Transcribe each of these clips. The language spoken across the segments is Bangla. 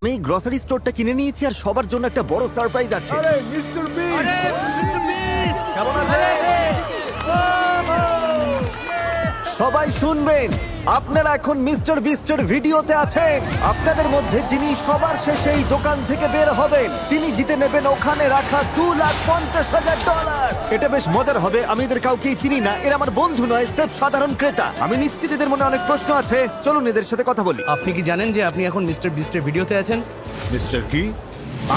আমি এই গ্রসারি স্টোরটা কিনে নিয়েছি আর সবার জন্য একটা বড় সারপ্রাইজ আছে। আরে মিস্টার বিস্ট, কেমন আছেন? সবাই শুনবেন, আপনারা এখন মিস্টার বিস্টের ভিডিওতে আছেন। আপনাদের মধ্যে যিনি সবার শেষে এই দোকান থেকে বের হবেন তিনি জিতে নেবেন ওখানে রাখা $2,50,000। এটা বেশ মজার হবে। আমি এদের কাউকেই চিনি না, এরা আমার বন্ধু নয়, স্রেফ সাধারণ ক্রেতা। আমি নিশ্চিত এদের মনে অনেক প্রশ্ন আছে, চলুন এদের সাথে কথা বলি। আপনি কি জানেন যে আপনি এখন মিস্টার বিস্টের ভিডিওতে আছেন? মিস্টার কি?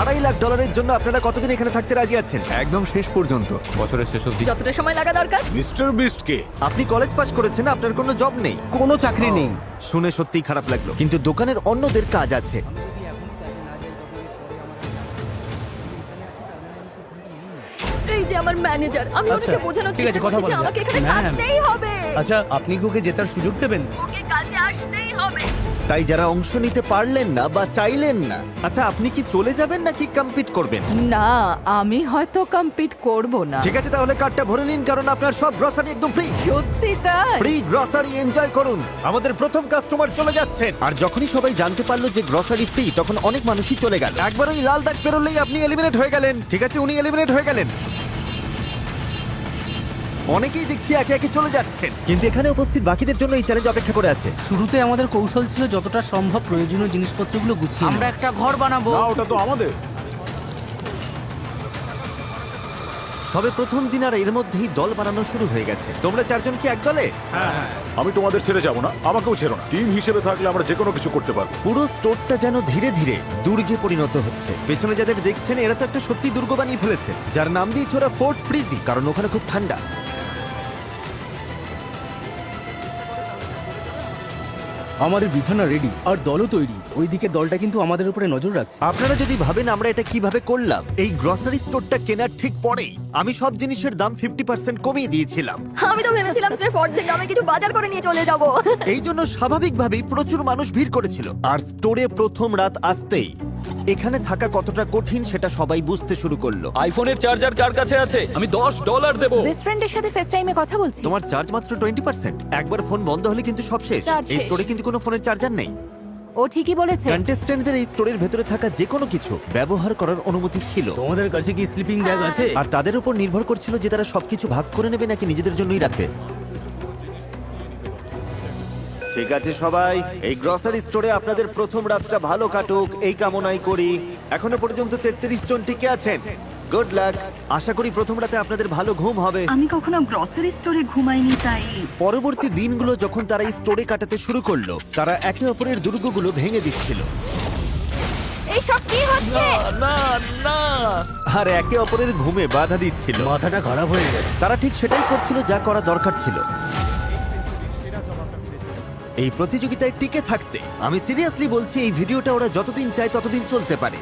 $2.5 লাখ জন্য আপনারা কতদিন এখানে থাকতে রাজি আছেন? একদম শেষ পর্যন্ত। বছরের শেষ অবধি। যতটা সময় লাগা দরকার। মিস্টার বিস্ট কে? আপনি কলেজ পাস করেছেন, আপনার কোনো জব নেই। কোনো চাকরি নেই। শুনে সত্যিই খারাপ লাগলো, কিন্তু দোকানের অন্যদের কাজ আছে। এই যে আমার ম্যানেজার, আমি আচ্ছা, ওনাকে বোঝানোর ঠিক আছে, চেষ্টা কথা করছি যে বলা আমাকে যাক। এখানে ম্যাম। থাকতেই হবে। আচ্ছা, আপনি কি ওকে জেতার সুযোগ দেবেন? ওকে কাজে আসতেই হবে। তাই যারা অংশ নিতে পারলেন না বা চাইলেন না, আচ্ছা আপনি কি চলে যাবেন নাকি কম্পিট করবেন? না, আমি হয়তো কম্পিট করব না। ঠিক আছে, তাহলে কার্ডটা ভরে নিন, কারণ আপনার সব গ্রসারি একদম ফ্রি। সত্যি তাই? ফ্রি গ্রসারি এনজয় করুন। আমাদের প্রথম কাস্টমার চলে যাচ্ছেন। আর যখনই সবাই জানতে পারলো যে গ্রসারি ফ্রি, তখন অনেক মানুষই চলে গেল। একবার ওই লাল দাগ পেরোলেই আপনি এলিমিনেট হয়ে গেলেন। ঠিক আছে, উনি এলিমিনেট হয়ে গেলেন। অনেকেই দেখছি একে একে চলে যাচ্ছেন, কিন্তু এখানে উপস্থিত বাকিদের জন্য এই চ্যালেঞ্জ অপেক্ষা করে আছে। শুরুতে আমাদের কৌশল ছিল যতটা সম্ভব প্রয়োজনীয় জিনিসপত্রগুলো গুছিয়ে আমরা একটা ঘর বানাবো। না, ওটা তো আমাদের। সবে প্রথম দিন আর এর মধ্যেই দল বানানো শুরু হয়ে গেছে। তোমরা চারজন কি এক দলে? আমি তোমাদের ছেড়ে যাব না, আমাকেও ছেড়ো না। টিম হিসেবে থাকলে আমরা যে কোনো কিছু করতে পারবো। পুরো স্টোরটা যেন ধীরে ধীরে দুর্গে পরিণত হচ্ছে। পেছনে যাদের দেখছেন এরা তো একটা সত্যি দুর্গ বানিয়ে ফেলেছে, যার নাম দিয়েছে ওরা ফোর্ট ফ্রিজি, কারণ ওখানে খুব ঠান্ডা। আমাদের বিছানা রেডি আর দলও তৈরি। ওইদিকে দলটা কিন্তু আমাদের উপরে নজর রাখছে। আপনারা যদি ভাবেন আমরা এটা কিভাবে করলাম, এই গ্রসারি স্টোরটা কেনার ঠিক পরেই আমি সব জিনিসের দাম 50% কমিয়ে দিয়েছিলাম। আমি তো ভেবেছিলাম স্রেফ অর্ধেক দামে কিছু বাজার করে নিয়ে চলে যাব। এই জন্য স্বাভাবিকভাবেই প্রচুর মানুষ ভিড় করেছিল। আর স্টোরে প্রথম রাত আসতেই এখানে থাকা কতটা কঠিন সেটা সবাই বুঝতে শুরু করলো। আইফোনের চার্জার কার কাছে আছে? আমি $10 দেব। বেস্ট ফ্রেন্ডের সাথে ফেস টাইমে কথা বলছি। তোমার চার্জ মাত্র 20%। একবার ফোন বন্ধ হলে কিন্তু সব শেষ। চার্জ এই শেষ। স্টোরে কিন্তু কোনো ফোনের চার্জার নেই। ও ঠিকই বলেছে। কন্টেস্ট্যান্টদের এই স্টোরের ভেতরে থাকা যে কোনো কিছু ব্যবহার করার অনুমতি ছিল, তোমাদের কাছে কি স্লিপিং ব্যাগ আছে? আর তাদের উপর নির্ভর করছিল যে তারা সবকিছু ভাগ করে নেবে নাকি নিজেদের জন্যই রাখবে। ঠিক আছে সবাই, এই গ্রসারি স্টোরে আপনাদের প্রথম রাতটা ভালো কাটুক এই কামনাই করি। এখনো পর্যন্ত 33 জন টিকে আছেন। Good luck. আশা করি প্রথম রাতে আপনাদের ভালো ঘুম হবে। আমি কখনো গ্রসারি স্টোরে ঘুমাইনি, তাই পরবর্তী দিনগুলো যখন তারা এই স্টোরে কাটাতে শুরু করলো, তারা একে অপরের দুর্গগুলো ভেঙে দিচ্ছিল এই সব কি হচ্ছে? না না, আর একে অপরের ঘুমে বাধা দিচ্ছিল। মাথাটা খারাপ হয়ে গেছে। তারা ঠিক সেটাই করছিল যা করা দরকার ছিল। এই প্রতিযোগিতায় টিকে থাকতে আমি সিরিয়াসলি বলছি, এই ভিডিওটা ওরা যতদিন চায় ততদিন চলতে পারে।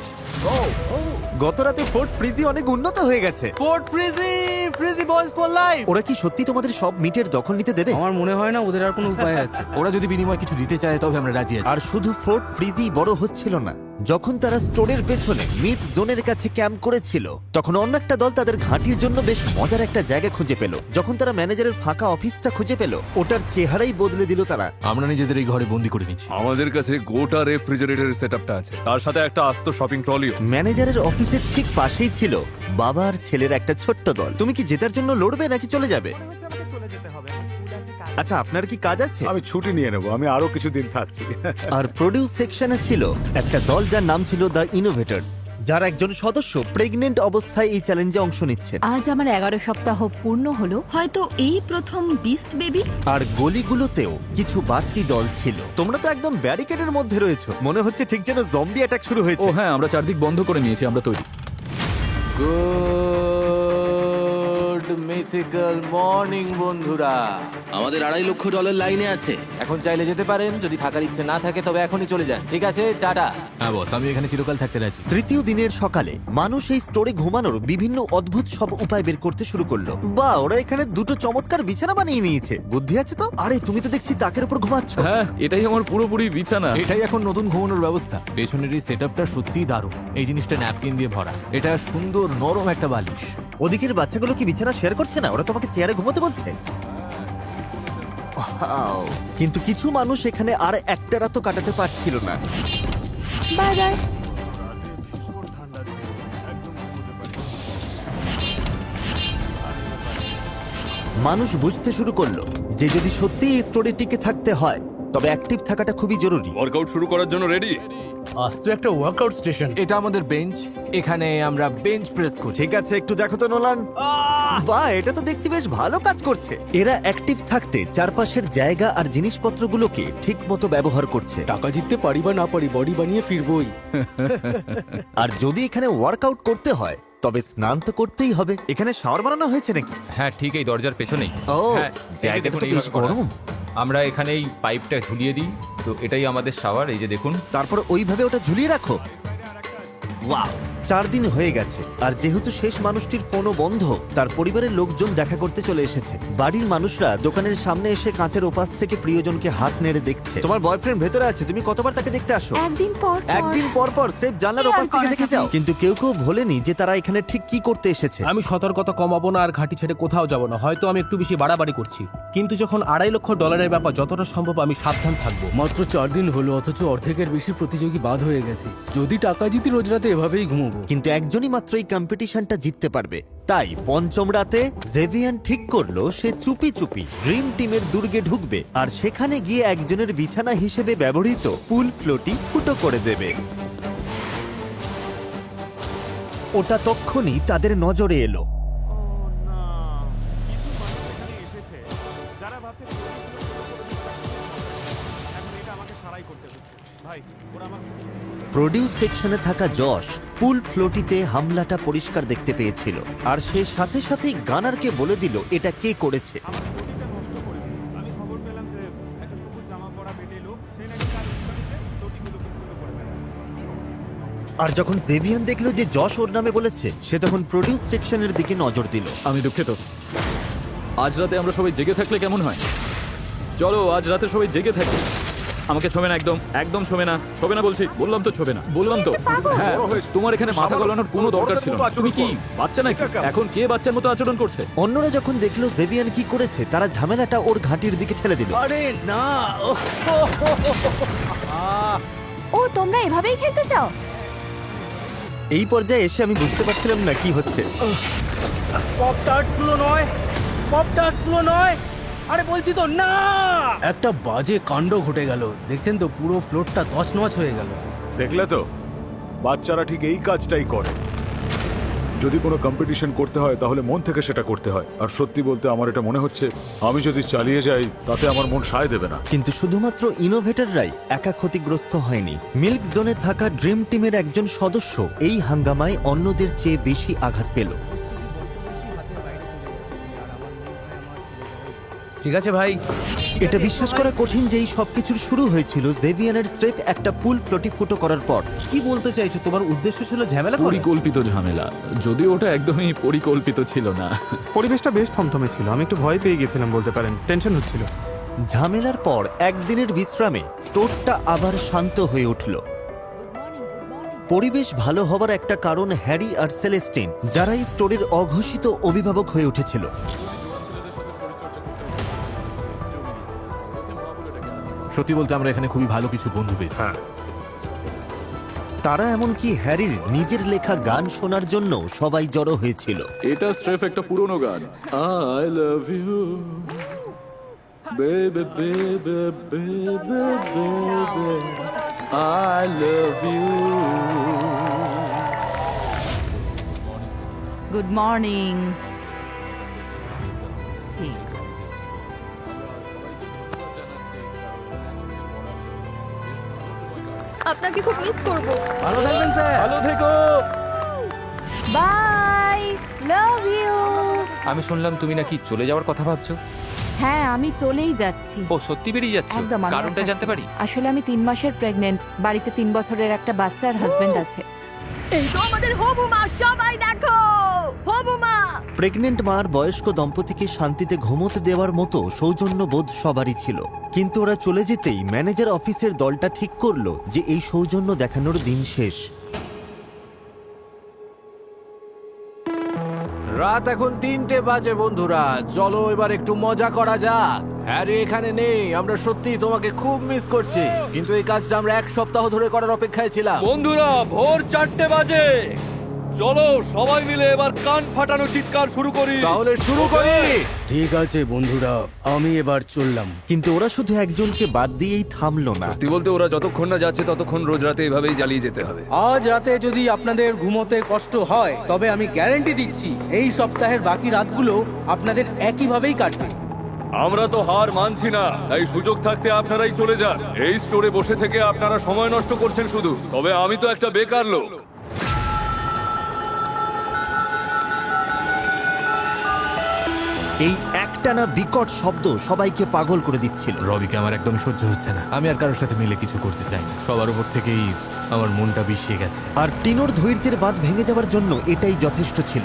গত রাতে ফোর্ট ফ্রিজি অনেক উন্নত হয়ে গেছে। Fort ফ্রিজি, ফ্রিজি boys for life. ওরা কি সত্যি তোমাদের সব মিটের দখল নিতে দেবে? আমার মনে হয় না ওদের আর কোনো উপায় আছে। ওরা যদি বিনিময়ে কিছু দিতে চায় তবে আমরা রাজি আছি। আর শুধু ফোর্ট ফ্রিজি বড় হচ্ছিল না, যখন তারা স্টোরের পেছনে মিট জোনের কাছে ক্যাম্প করেছিল, তখন অন্য একটা দল তাদের ঘাঁটির জন্য বেশ মজার একটা জায়গা খুঁজে পেল। যখন তারা ম্যানেজারের ফাঁকা অফিসটা খুঁজে পেল, ওটার চেহারাই বদলে দিল তারা। আমরা নিজেদের এই ঘরে বন্দি করে নিচ্ছি। আমাদের কাছে গোটা রেফ্রিজারেটরের সেটআপটা আছে, তার সাথে একটা আস্ত শপিং ট্রলিও। ম্যানেজারের অফিসের ঠিক পাশেই ছিল বাবা আর ছেলের একটা ছোট্ট দল। তুমি কি জেতার জন্য লড়বে নাকি চলে যাবে? আচ্ছা, আপনার কি কাজ আছে? আমি ছুটি নিয়ে নেবো, আমি আরো কিছুদিন থাকছি। আর প্রোডিউস সেকশনে ছিল একটা দল যার নাম ছিল দ্য ইনোভেটরস, যার একজন সদস্য প্রেগনেন্ট অবস্থায় এই চ্যালেঞ্জে অংশ নিচ্ছেন। আজ আমার 11 সপ্তাহ পূর্ণ হলো, হয়তো এই প্রথম বিস্ট বেবি। আর গলিগুলোতেও কিছু বাড়তি দল ছিল। তোমরা তো একদম ব্যারিকেডের মধ্যে রয়েছো, মনে হচ্ছে ঠিক যেন জম্বি অ্যাটাক শুরু ও হয়েছে। হ্যাঁ, আমরা চারদিক বন্ধ করে নিয়েছি, আমরা তৈরি। গুড মিথিক্যাল মর্নিং বন্ধুরা। আমাদের $2.5 লক্ষ লাইনে আছে। এখন চাইলে যেতে পারেন, যদি থাকার ইচ্ছে না থাকে তবে এখনই চলে যান। ঠিক আছে, টাটা। হ্যাঁ বস, আমি এখানে চিরকাল থাকতে রাজি। তৃতীয় দিনের সকালে মানুষ এই স্টোরে ঘুমানোর বিভিন্ন অদ্ভুত সব উপায় বের করতে শুরু করলো। বা ওরা এখানে দুটো চমৎকার বিছানা বানিয়ে নিয়েছে। বুদ্ধি আছে তো? আরে তুমি তো দেখছি তাকের উপর ঘুমাচ্ছ। হ্যাঁ, এটাই আমার পুরোপুরি বিছানা। এটাই এখন নতুন ঘুমানোর ব্যবস্থা। পেছনের এই সেটআপটা সত্যিই দারুণ। এই জিনিসটা ন্যাপকিন দিয়ে ভরা। এটা সুন্দর নরম একটা বালিশ। ওদিকের বাচ্চাগুলো কি বিছানা শেয়ার করছে না? ওরা তোমাকে চেয়ারে ঘুমোতে বলছে। Wow! কিন্তু কিছু মানুষ এখানে আর একটা রাতও কাটাতে পারছিল না। Bye bye. মানুষ বুঝতে শুরু করলো যে যদি সত্যি এই স্টোরে টিকে থাকতে হয় তবে অ্যাক্টিভ থাকাটা খুবই জরুরি। ওয়ার্কআউট শুরু করার জন্য রেডি? আজ তো একটা ওয়ার্কআউট স্টেশন। এটা আমাদের বেঞ্চ, এখানে আমরা বেঞ্চ প্রেস করি। ঠিক আছে, একটু দেখো তো নোলান। বাহ, এটা তো দেখছি বেশ ভালো কাজ করছে। এরা অ্যাক্টিভ থাকতে চারপাশের জায়গা আর জিনিসপত্রগুলোকে ঠিক মতো ব্যবহার করছে। টাকা জিততে পারি বা না পারি, বডি বানিয়ে ফিরবই। আর যদি এখানে ওয়ার্কআউট করতে হয় তবে স্নান তো করতেই হবে। এখানে শাওয়ার বানানো হয়েছে নাকি? হ্যাঁ ঠিক এই দরজার পেছনেই। ও, হ্যাঁ, এই যে জায়গাটা দেখুন তো বেশ এইভাবে করা। গরম। আমরা এখানে এই পাইপটা ঝুলিয়ে দিই, তো এটাই আমাদের শাওয়ার। এই যে দেখুন। তারপর ওইভাবে ওটা ঝুলিয়ে রাখো। ওয়াও, 4 দিন হয়ে গেছে আর যেহেতু শেষ মানুষটির ফোনও বন্ধ, তার পরিবারের লোকজন দেখা করতে চলে এসেছে। বাড়ির মানুষরা দোকানের সামনে এসে কাঁচের ওপাশ থেকে প্রিয়জনকে হাত নেড়ে দেখছে। তোমার বয়ফ্রেন্ড ভেতরে আছে, তুমি কতবার তাকে দেখতে আসো? একদিন পর একদিন পর পর স্রেফ জানলার কি আর ওপাশ থেকে করা দেখে যাবে? যাও। কিন্তু কেউ কেউ ভোলেনি যে তারা এখানে ঠিক কি করতে এসেছে। আমি সতর্কতা কমাবো না আর ঘাঁটি ছেড়ে কোথাও যাব না। হয়তো আমি একটু বেশি বাড়াবাড়ি করছি, কিন্তু যখন $2.5 লক্ষ ব্যাপার, যতটা সম্ভব আমি সাবধান থাকবো। মাত্র 4 দিন হলো, অথচ অর্ধেকের বেশি প্রতিযোগী বাদ হয়ে গেছে। যদি টাকা জিতি রোজ রাতে এভাবেই ঘুমোবো। কিন্তু একজনই মাত্র এই কম্পিটিশনটা জিততে পারবে। তাই পঞ্চম রাতে জেভিয়ান ঠিক করলো সে চুপি চুপি ড্রিম টিমের দুর্গে ঢুকবে আর সেখানে গিয়ে একজনের বিছানা হিসেবে ব্যবহৃত পুল ফ্লোটি ফুটো করে দেবে। ওটা তক্ষুনি তাদের নজরে এলো। প্রডিউস সেকশনে থাকা যশ পুল ফ্লোটিতে হামলাটা পরিষ্কার দেখতে পেয়েছিল আর সে সাথে সাথেই গানারকে বলে দিল এটা কে করেছে। আর যখন জেভিয়ান দেখলো যে যশ ওর নামে বলেছে, সে তখন প্রডিউস সেকশনের দিকে নজর দিল। আমি দুঃখিত। আজ রাতে আমরা সবাই জেগে থাকলে কেমন হয়? চলো আজ রাতে সবাই জেগে থাকি। আমাকে ছোবে না, একদম একদম ছোবে না। ছোবে না বলছি, বললাম তো ছোবে না, বললাম তো। হ্যাঁ, তোমার এখানে মাথা গলানোর কোনো দরকার ছিল না। তুমি কি বাচ্চা নাকি? এখন কে বাচ্চার মতো আচরণ করছে? অন্যরা যখন দেখলো জেভিয়ান কি করেছে, তারা ঝামেলাটা ওর ঘাঁটির দিকে ঠেলে দিল। আরে না, ও তোমরা এভাবেই খেলতে চাও? এই পর্যায়ে এসে আমি বুঝতে পারছিলাম না কি হচ্ছে। পপ টার্টসগুলো নয়, পপ টার্টসগুলো নয়। আরে বলছি তো না। একটা বাজে কাণ্ড ঘটে গেল। দেখছেন তো, পুরো ফ্লোরটা তছনছ হয়ে গেল। দেখলে তো, বাচ্চারা ঠিক এই কাজটাই করে। যদি কোনো কম্পিটিশন করতে হয় তাহলে মন থেকে সেটা করতে হয়। আর সত্যি বলতে আমার এটা মনে হচ্ছে আমি যদি চালিয়ে যাই তাতে আমার মন সায় দেবে না। কিন্তু শুধুমাত্র ইনোভেটররাই একা ক্ষতিগ্রস্ত হয়নি। মিল্ক জোনে থাকা ড্রিম টিমের একজন সদস্য এই হাঙ্গামায় অন্যদের চেয়ে বেশি আঘাত পেল। ঠিক আছে ভাই, এটা বিশ্বাস করা কঠিন যে এই সবকিছুর শুরু হয়েছিল জেভিয়ানের স্রেফ একটা পুল ফ্লোটি ফুটো করার পর। কি বলতে চাইছো? তোমার উদ্দেশ্য ছিল ঝামেলা করা? পরিকল্পিত ঝামেলা, যদিও ওটা একদমই পরিকল্পিত ছিল না। পরিবেশটা বেশ থমথমে ছিল। আমি একটু ভয় পেয়ে গেছিলাম বলতে পারেন, টেনশন হচ্ছিল। ঝামেলার পর একদিনের বিশ্রামে স্টোরটা আবার শান্ত হয়ে উঠল। পরিবেশ ভালো হবার একটা কারণ হ্যারি আর সেলেস্টিন, যারা এই স্টোরের অঘোষিত অভিভাবক হয়ে উঠেছিল। সত্যি বলতে আমরা এখানে খুবই ভালো কিছু বন্ধু পেয়েছি। তারা এমনকি হ্যারির নিজের লেখা গান শোনার জন্য সবাই জড়ো হয়েছিল। এটা স্রেফ একটা পুরনো গান। I love you baby baby baby baby I love you. Good morning. ঠিক। আপনাকে খুব মিস করব। ভালো থাকবেন স্যার। ভালো থেকো। Bye, love you. আমি শুনলাম তুমি নাকি চলে যাওয়ার কথা ভাবছো। হ্যাঁ, আমি চলেই যাচ্ছি। ও সত্যি বেরিয়ে যাচ্ছ? একদম। আমি আর কারণটা থাকছি জানতে না। পারি? আসলে আমি 3 মাসের প্রেগনেন্ট। বাড়িতে 3 বছরের একটা বাচ্চা আর হাজবেন্ড আছে। এই তো আমাদের হবু মা, সবাই দেখো, হবু মা। প্রেগনেন্ট মার বয়স্ক দম্পতিকে শান্তিতে ঘুমোতে দেওয়ার মতো সৌজন্যবোধ সবারই ছিল, কিন্তু ওরা চলে যেতেই ম্যানেজার অফিসের দলটা ঠিক করলো যে এই সৌজন্য দেখানোর দিন শেষ। রাত এখন 3টে বাজে বন্ধুরা, চলো এবার একটু মজা করা যাক। হ্যারি এখানে নেই, আমরা সত্যি তোমাকে খুব মিস করছি, কিন্তু এই কাজটা আমরা 1 সপ্তাহ ধরে করার অপেক্ষায় ছিলাম। বন্ধুরা, ভোর 4টে বাজে। চলো সবাই মিলে এবার কান ফাটানো চিৎকার শুরু করি। তাহলে শুরু করি। ঠিক আছে বন্ধুরা, আমি এবার চললাম। কিন্তু ওরা শুধু একজনকে বাদ দিয়েই থামলো না। সত্যি বলতে ওরা যতক্ষণ না যাচ্ছে ততক্ষণ রোজ রাতে এভাবেই জ্বালিয়ে যেতে হবে। আজ রাতে যদি আপনাদের ঘুমোতে কষ্ট হয় তবে আমি গ্যারান্টি দিচ্ছি এই সপ্তাহের বাকি রাতগুলো আপনাদের একইভাবেই কাটবে। আমরা তো হার মানছি না, তাই সুযোগ থাকতে আপনারাই চলে যান। এই স্টোরে বসে থেকে আপনারা সময় নষ্ট করছেন শুধু। তবে আমি তো একটা বেকার লোক। এই একটানা বিকট শব্দ সবাইকে পাগল করে দিচ্ছিল। রবিকে আমার একদমই সহ্য হচ্ছে না। আমি আর কারোর সাথে মিলে কিছু করতে চাই না। সবার উপর থেকেই আমার মনটা বিষিয়ে গেছে। আর টিনোর ধৈর্যের বাঁধ ভেঙে যাওয়ার জন্য এটাই যথেষ্ট ছিল।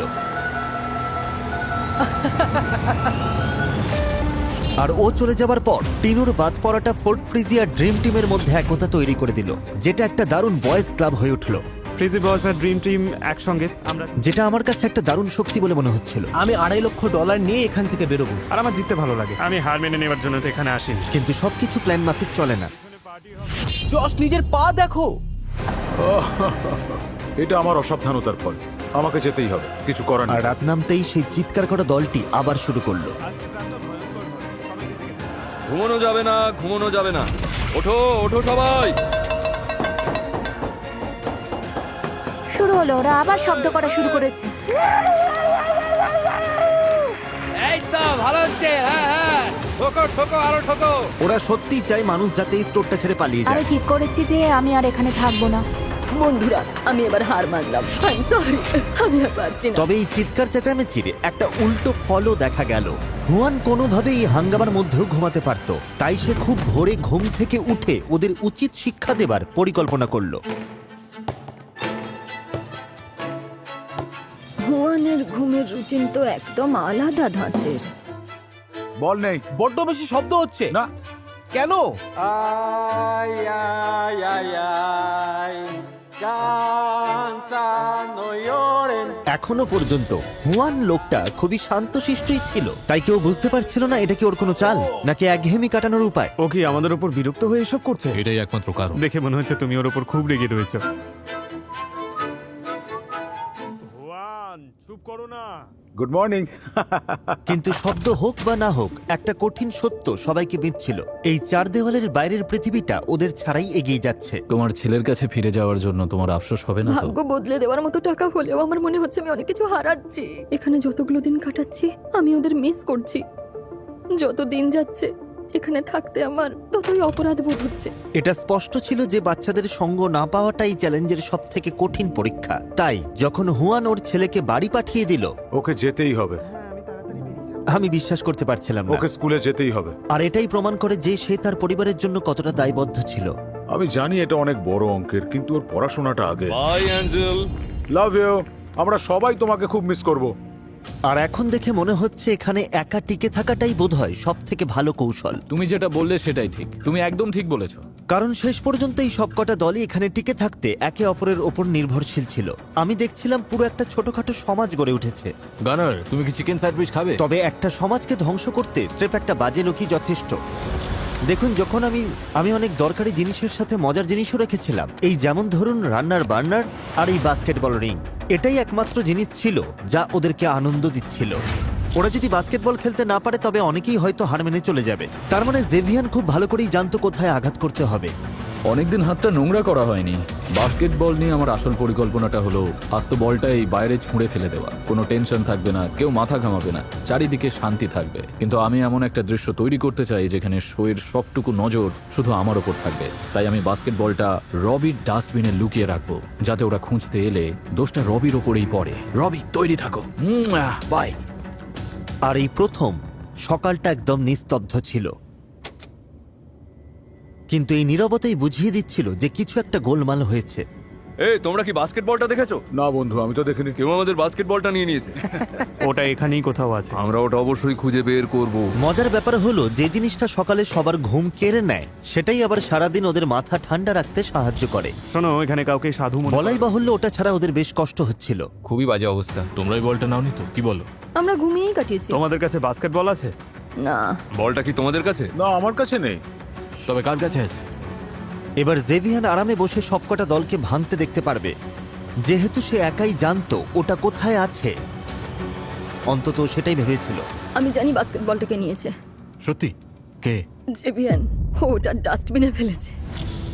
আর ও চলে যাবার পর টিনোর বাদ পড়াটা ফোর্ট ফ্রিজিয়ার ড্রিম টিমের মধ্যে একতা তৈরি করে দিল, যেটা একটা দারুণ বয়েজ ক্লাব হয়ে উঠলো। ফ্রিজি বয়েজ আর ড্রিম টিম একসঙ্গে আমরা, যেটা আমার কাছে একটা দারুণ শক্তি বলে মনে হচ্ছিল। আমি $2.5 লাখ নিয়ে এখান থেকে বেরোবো। আর আমার জিততে ভালো লাগে। আমি হার মেনে নেওয়ার জন্য তো এখানে আসিনি। কিন্তু সবকিছু প্ল্যান মাফিক চলে না। জশ, নিজের পা দেখো। এটা আমার অসাবধানতার ফল। আমাকে যেতেই হবে, কিছু করার আর নেই। রাত নামতেই সেই চিৎকার করা দলটি আবার শুরু করলো। ঘুমানো যাবে না, ঘুমানো যাবে না। ওঠো ওঠো সবাই। শুরু হলো, ওরা আবার শব্দ করা শুরু করেছে। এই তো ভালো হচ্ছে। হ্যাঁ হ্যাঁ, ঠোকো ঠোকো আরো ঠোকো। ওরা সত্যিই চায় মানুষ যাতে এই স্টোরটা ছেড়ে পালিয়ে আমি যায়। ঠিক করেছি যে আমি আর এখানে থাকবো না। বন্ধুরা, আমি এবার হার মানলাম। সরি, আমি আর পারছি না। তবে এই চিৎকার চেঁচামেচির একটা উল্টো ফলও দেখা গেল। হুয়ান কোনোভাবেই এই হাঙ্গামার মধ্যেও ঘুমাতে পারত, তাই সে খুব ভোরে ঘুম থেকে উঠে ওদের উচিত শিক্ষা দেবার পরিকল্পনা করলো। হুয়ানের ঘুমের রুটিন তো একদম আলাদা ধাঁচের। বল নেই। বড্ড বেশি শব্দ হচ্ছে না। কেন? এখনো পর্যন্ত হুয়ান লোকটা খুবই শান্তশিষ্টই ছিল, তাই কেউ বুঝতে পারছিল না এটা কি ওর কোনো চাল নাকি একঘেয়েমি কাটানোর উপায়। ও কি আমাদের উপর বিরক্ত হয়ে এসব করছে? এটাই একমাত্র কারণ। দেখে মনে হচ্ছে তুমি ওর উপর খুব রেগে রয়েছো। হুয়ান, চুপ করো না। Good morning. কিন্তু শব্দ হোক বা না হোক, একটা কঠিন সত্য সবাইকে বিঁধছিল। এই চার দেওয়ালের বাইরের পৃথিবীটা ওদের ছাড়াই এগিয়ে যাচ্ছে। তোমার ছেলের কাছে ফিরে যাওয়ার জন্য তোমার আফসোস হবে না তো? ভাগ্য বদলে দেওয়ার মতো টাকা হলেও আমার মনে হচ্ছে আমি অনেক কিছু হারাচ্ছি। এখানে যতগুলো দিন কাটাচ্ছি আমি ওদের মিস করছি। যত দিন যাচ্ছে এখানে থাকতে আমার ততই অপরাধ বোধ হচ্ছে। এটা স্পষ্ট ছিল যে বাচ্চাদের সঙ্গ না পাওয়াটাই চ্যালেঞ্জের সব থেকে কঠিন পরীক্ষা। তাই যখন হুয়ান ওর ছেলেকে বাড়ি পাঠিয়ে দিল, ওকে যেতেই হবে। আমি বিশ্বাস করতে পারছিলাম না। ওকে স্কুলে যেতেই হবে। আর এটাই প্রমাণ করে যে সে তার পরিবারের জন্য কতটা দায়বদ্ধ ছিল। আমি জানি এটা অনেক বড় অঙ্কের, কিন্তু ওর পড়াশোনাটা আগে। Bye angel. Love you. আমরা সবাই তোমাকে খুব মিস করব। আর এখন দেখে মনে হচ্ছে এখানে একা টিকে থাকাটাই বোধহয় সব থেকে ভালো কৌশল। তুমি যেটা বললে সেটাই ঠিক, তুমি একদম ঠিক বলেছো। কারণ শেষ পর্যন্ত এই সবকটা দলই এখানে টিকে থাকতে একে অপরের ওপর নির্ভরশীল ছিল। আমি দেখছিলাম পুরো একটা ছোটখাটো সমাজ গড়ে উঠেছে। গানার, তুমি কি চিকেন স্যান্ডউইচ খাবে? তবে একটা সমাজকে ধ্বংস করতে স্রেফ একটা বাজে লোকই যথেষ্ট। দেখুন, যখন আমি অনেক দরকারি জিনিসের সাথে মজার জিনিসও রেখেছিলাম, এই যেমন ধরুন রান্নার বার্নার আর এই বাস্কেটবল রিং। এটাই একমাত্র জিনিস ছিল যা ওদেরকে আনন্দ দিচ্ছিল। ওরা যদি বাস্কেটবল খেলতে না পারে তবে অনেকেই হয়তো হার মেনে চলে যাবে। তার মানে জেভিয়ান খুব ভালো করেই জানতো কোথায় আঘাত করতে হবে। অনেকদিন হাতটা নোংরা করা হয়নি। বাস্কেটবল নিয়ে আমার আসল পরিকল্পনাটা হলো আস্ত বলটাই বাইরে ছুঁড়ে ফেলে দেওয়া। কোনো টেনশন থাকবে না, কেউ মাথা ঘামাবে না, চারিদিকে শান্তি থাকবে। কিন্তু আমি এমন একটা দৃশ্য তৈরি করতে চাই যেখানে শোয়ের সবটুকু নজর শুধু আমার ওপর থাকবে। তাই আমি বাস্কেটবলটা রবির ডাস্টবিনে লুকিয়ে রাখবো, যাতে ওরা খুঁজতে এলে দোষটা রবির ওপরেই পড়ে। রবি, তৈরি থাকো। বাই। আর এই প্রথম সকালটা একদম নিস্তব্ধ ছিল, কিন্তু এই নীরবতাই বুঝিয়ে দিচ্ছিল যে কিছু একটা গোলমাল হয়েছে। এই, তোমরা কি বাস্কেটবলটা দেখেছো? না বন্ধু, আমি তো দেখিনি। কেউ আমাদের বাস্কেটবলটা নিয়ে নিয়েছে। ওটা এখানেই কোথাও আছে। আমরা ওটা অবশ্যই খুঁজে বের করব। মজার ব্যাপার হলো যে জিনিসটা সকালে সবার ঘুম কেড়ে নেয়, সেটাই আবার সারাদিন ওদের মাথা ঠান্ডা রাখতে সাহায্য করে। শোনো, এখানে কাউকে সাধু মনে বলাই বাহুল্য ওটা ছাড়া ওদের বেশ কষ্ট হচ্ছিল। খুবই বাজে অবস্থা। তোমরা এই বলটা নাওনি তো? কি বলো? আমরা ঘুমিয়েই কাটিয়েছি। তোমাদের কাছে বাস্কেটবল আছে? না, বলটা কি তোমাদের কাছে? না, আমার কাছে নেই। তবে কার কাছে আছে? এবার জেভিয়ান আরামে বসে সবকটা দলকে ভাঙতে দেখতে পারবে। যেহেতু সে একাই জানতো ওটা কোথায় আছে, অন্তত সেটাই ভেবেছিল। আমি জানি বাস্কেটবলটাকে নিয়েছে সত্যি? কে? জেভিয়ান। ও ওটা ডাস্টবিনে ফেলেছে।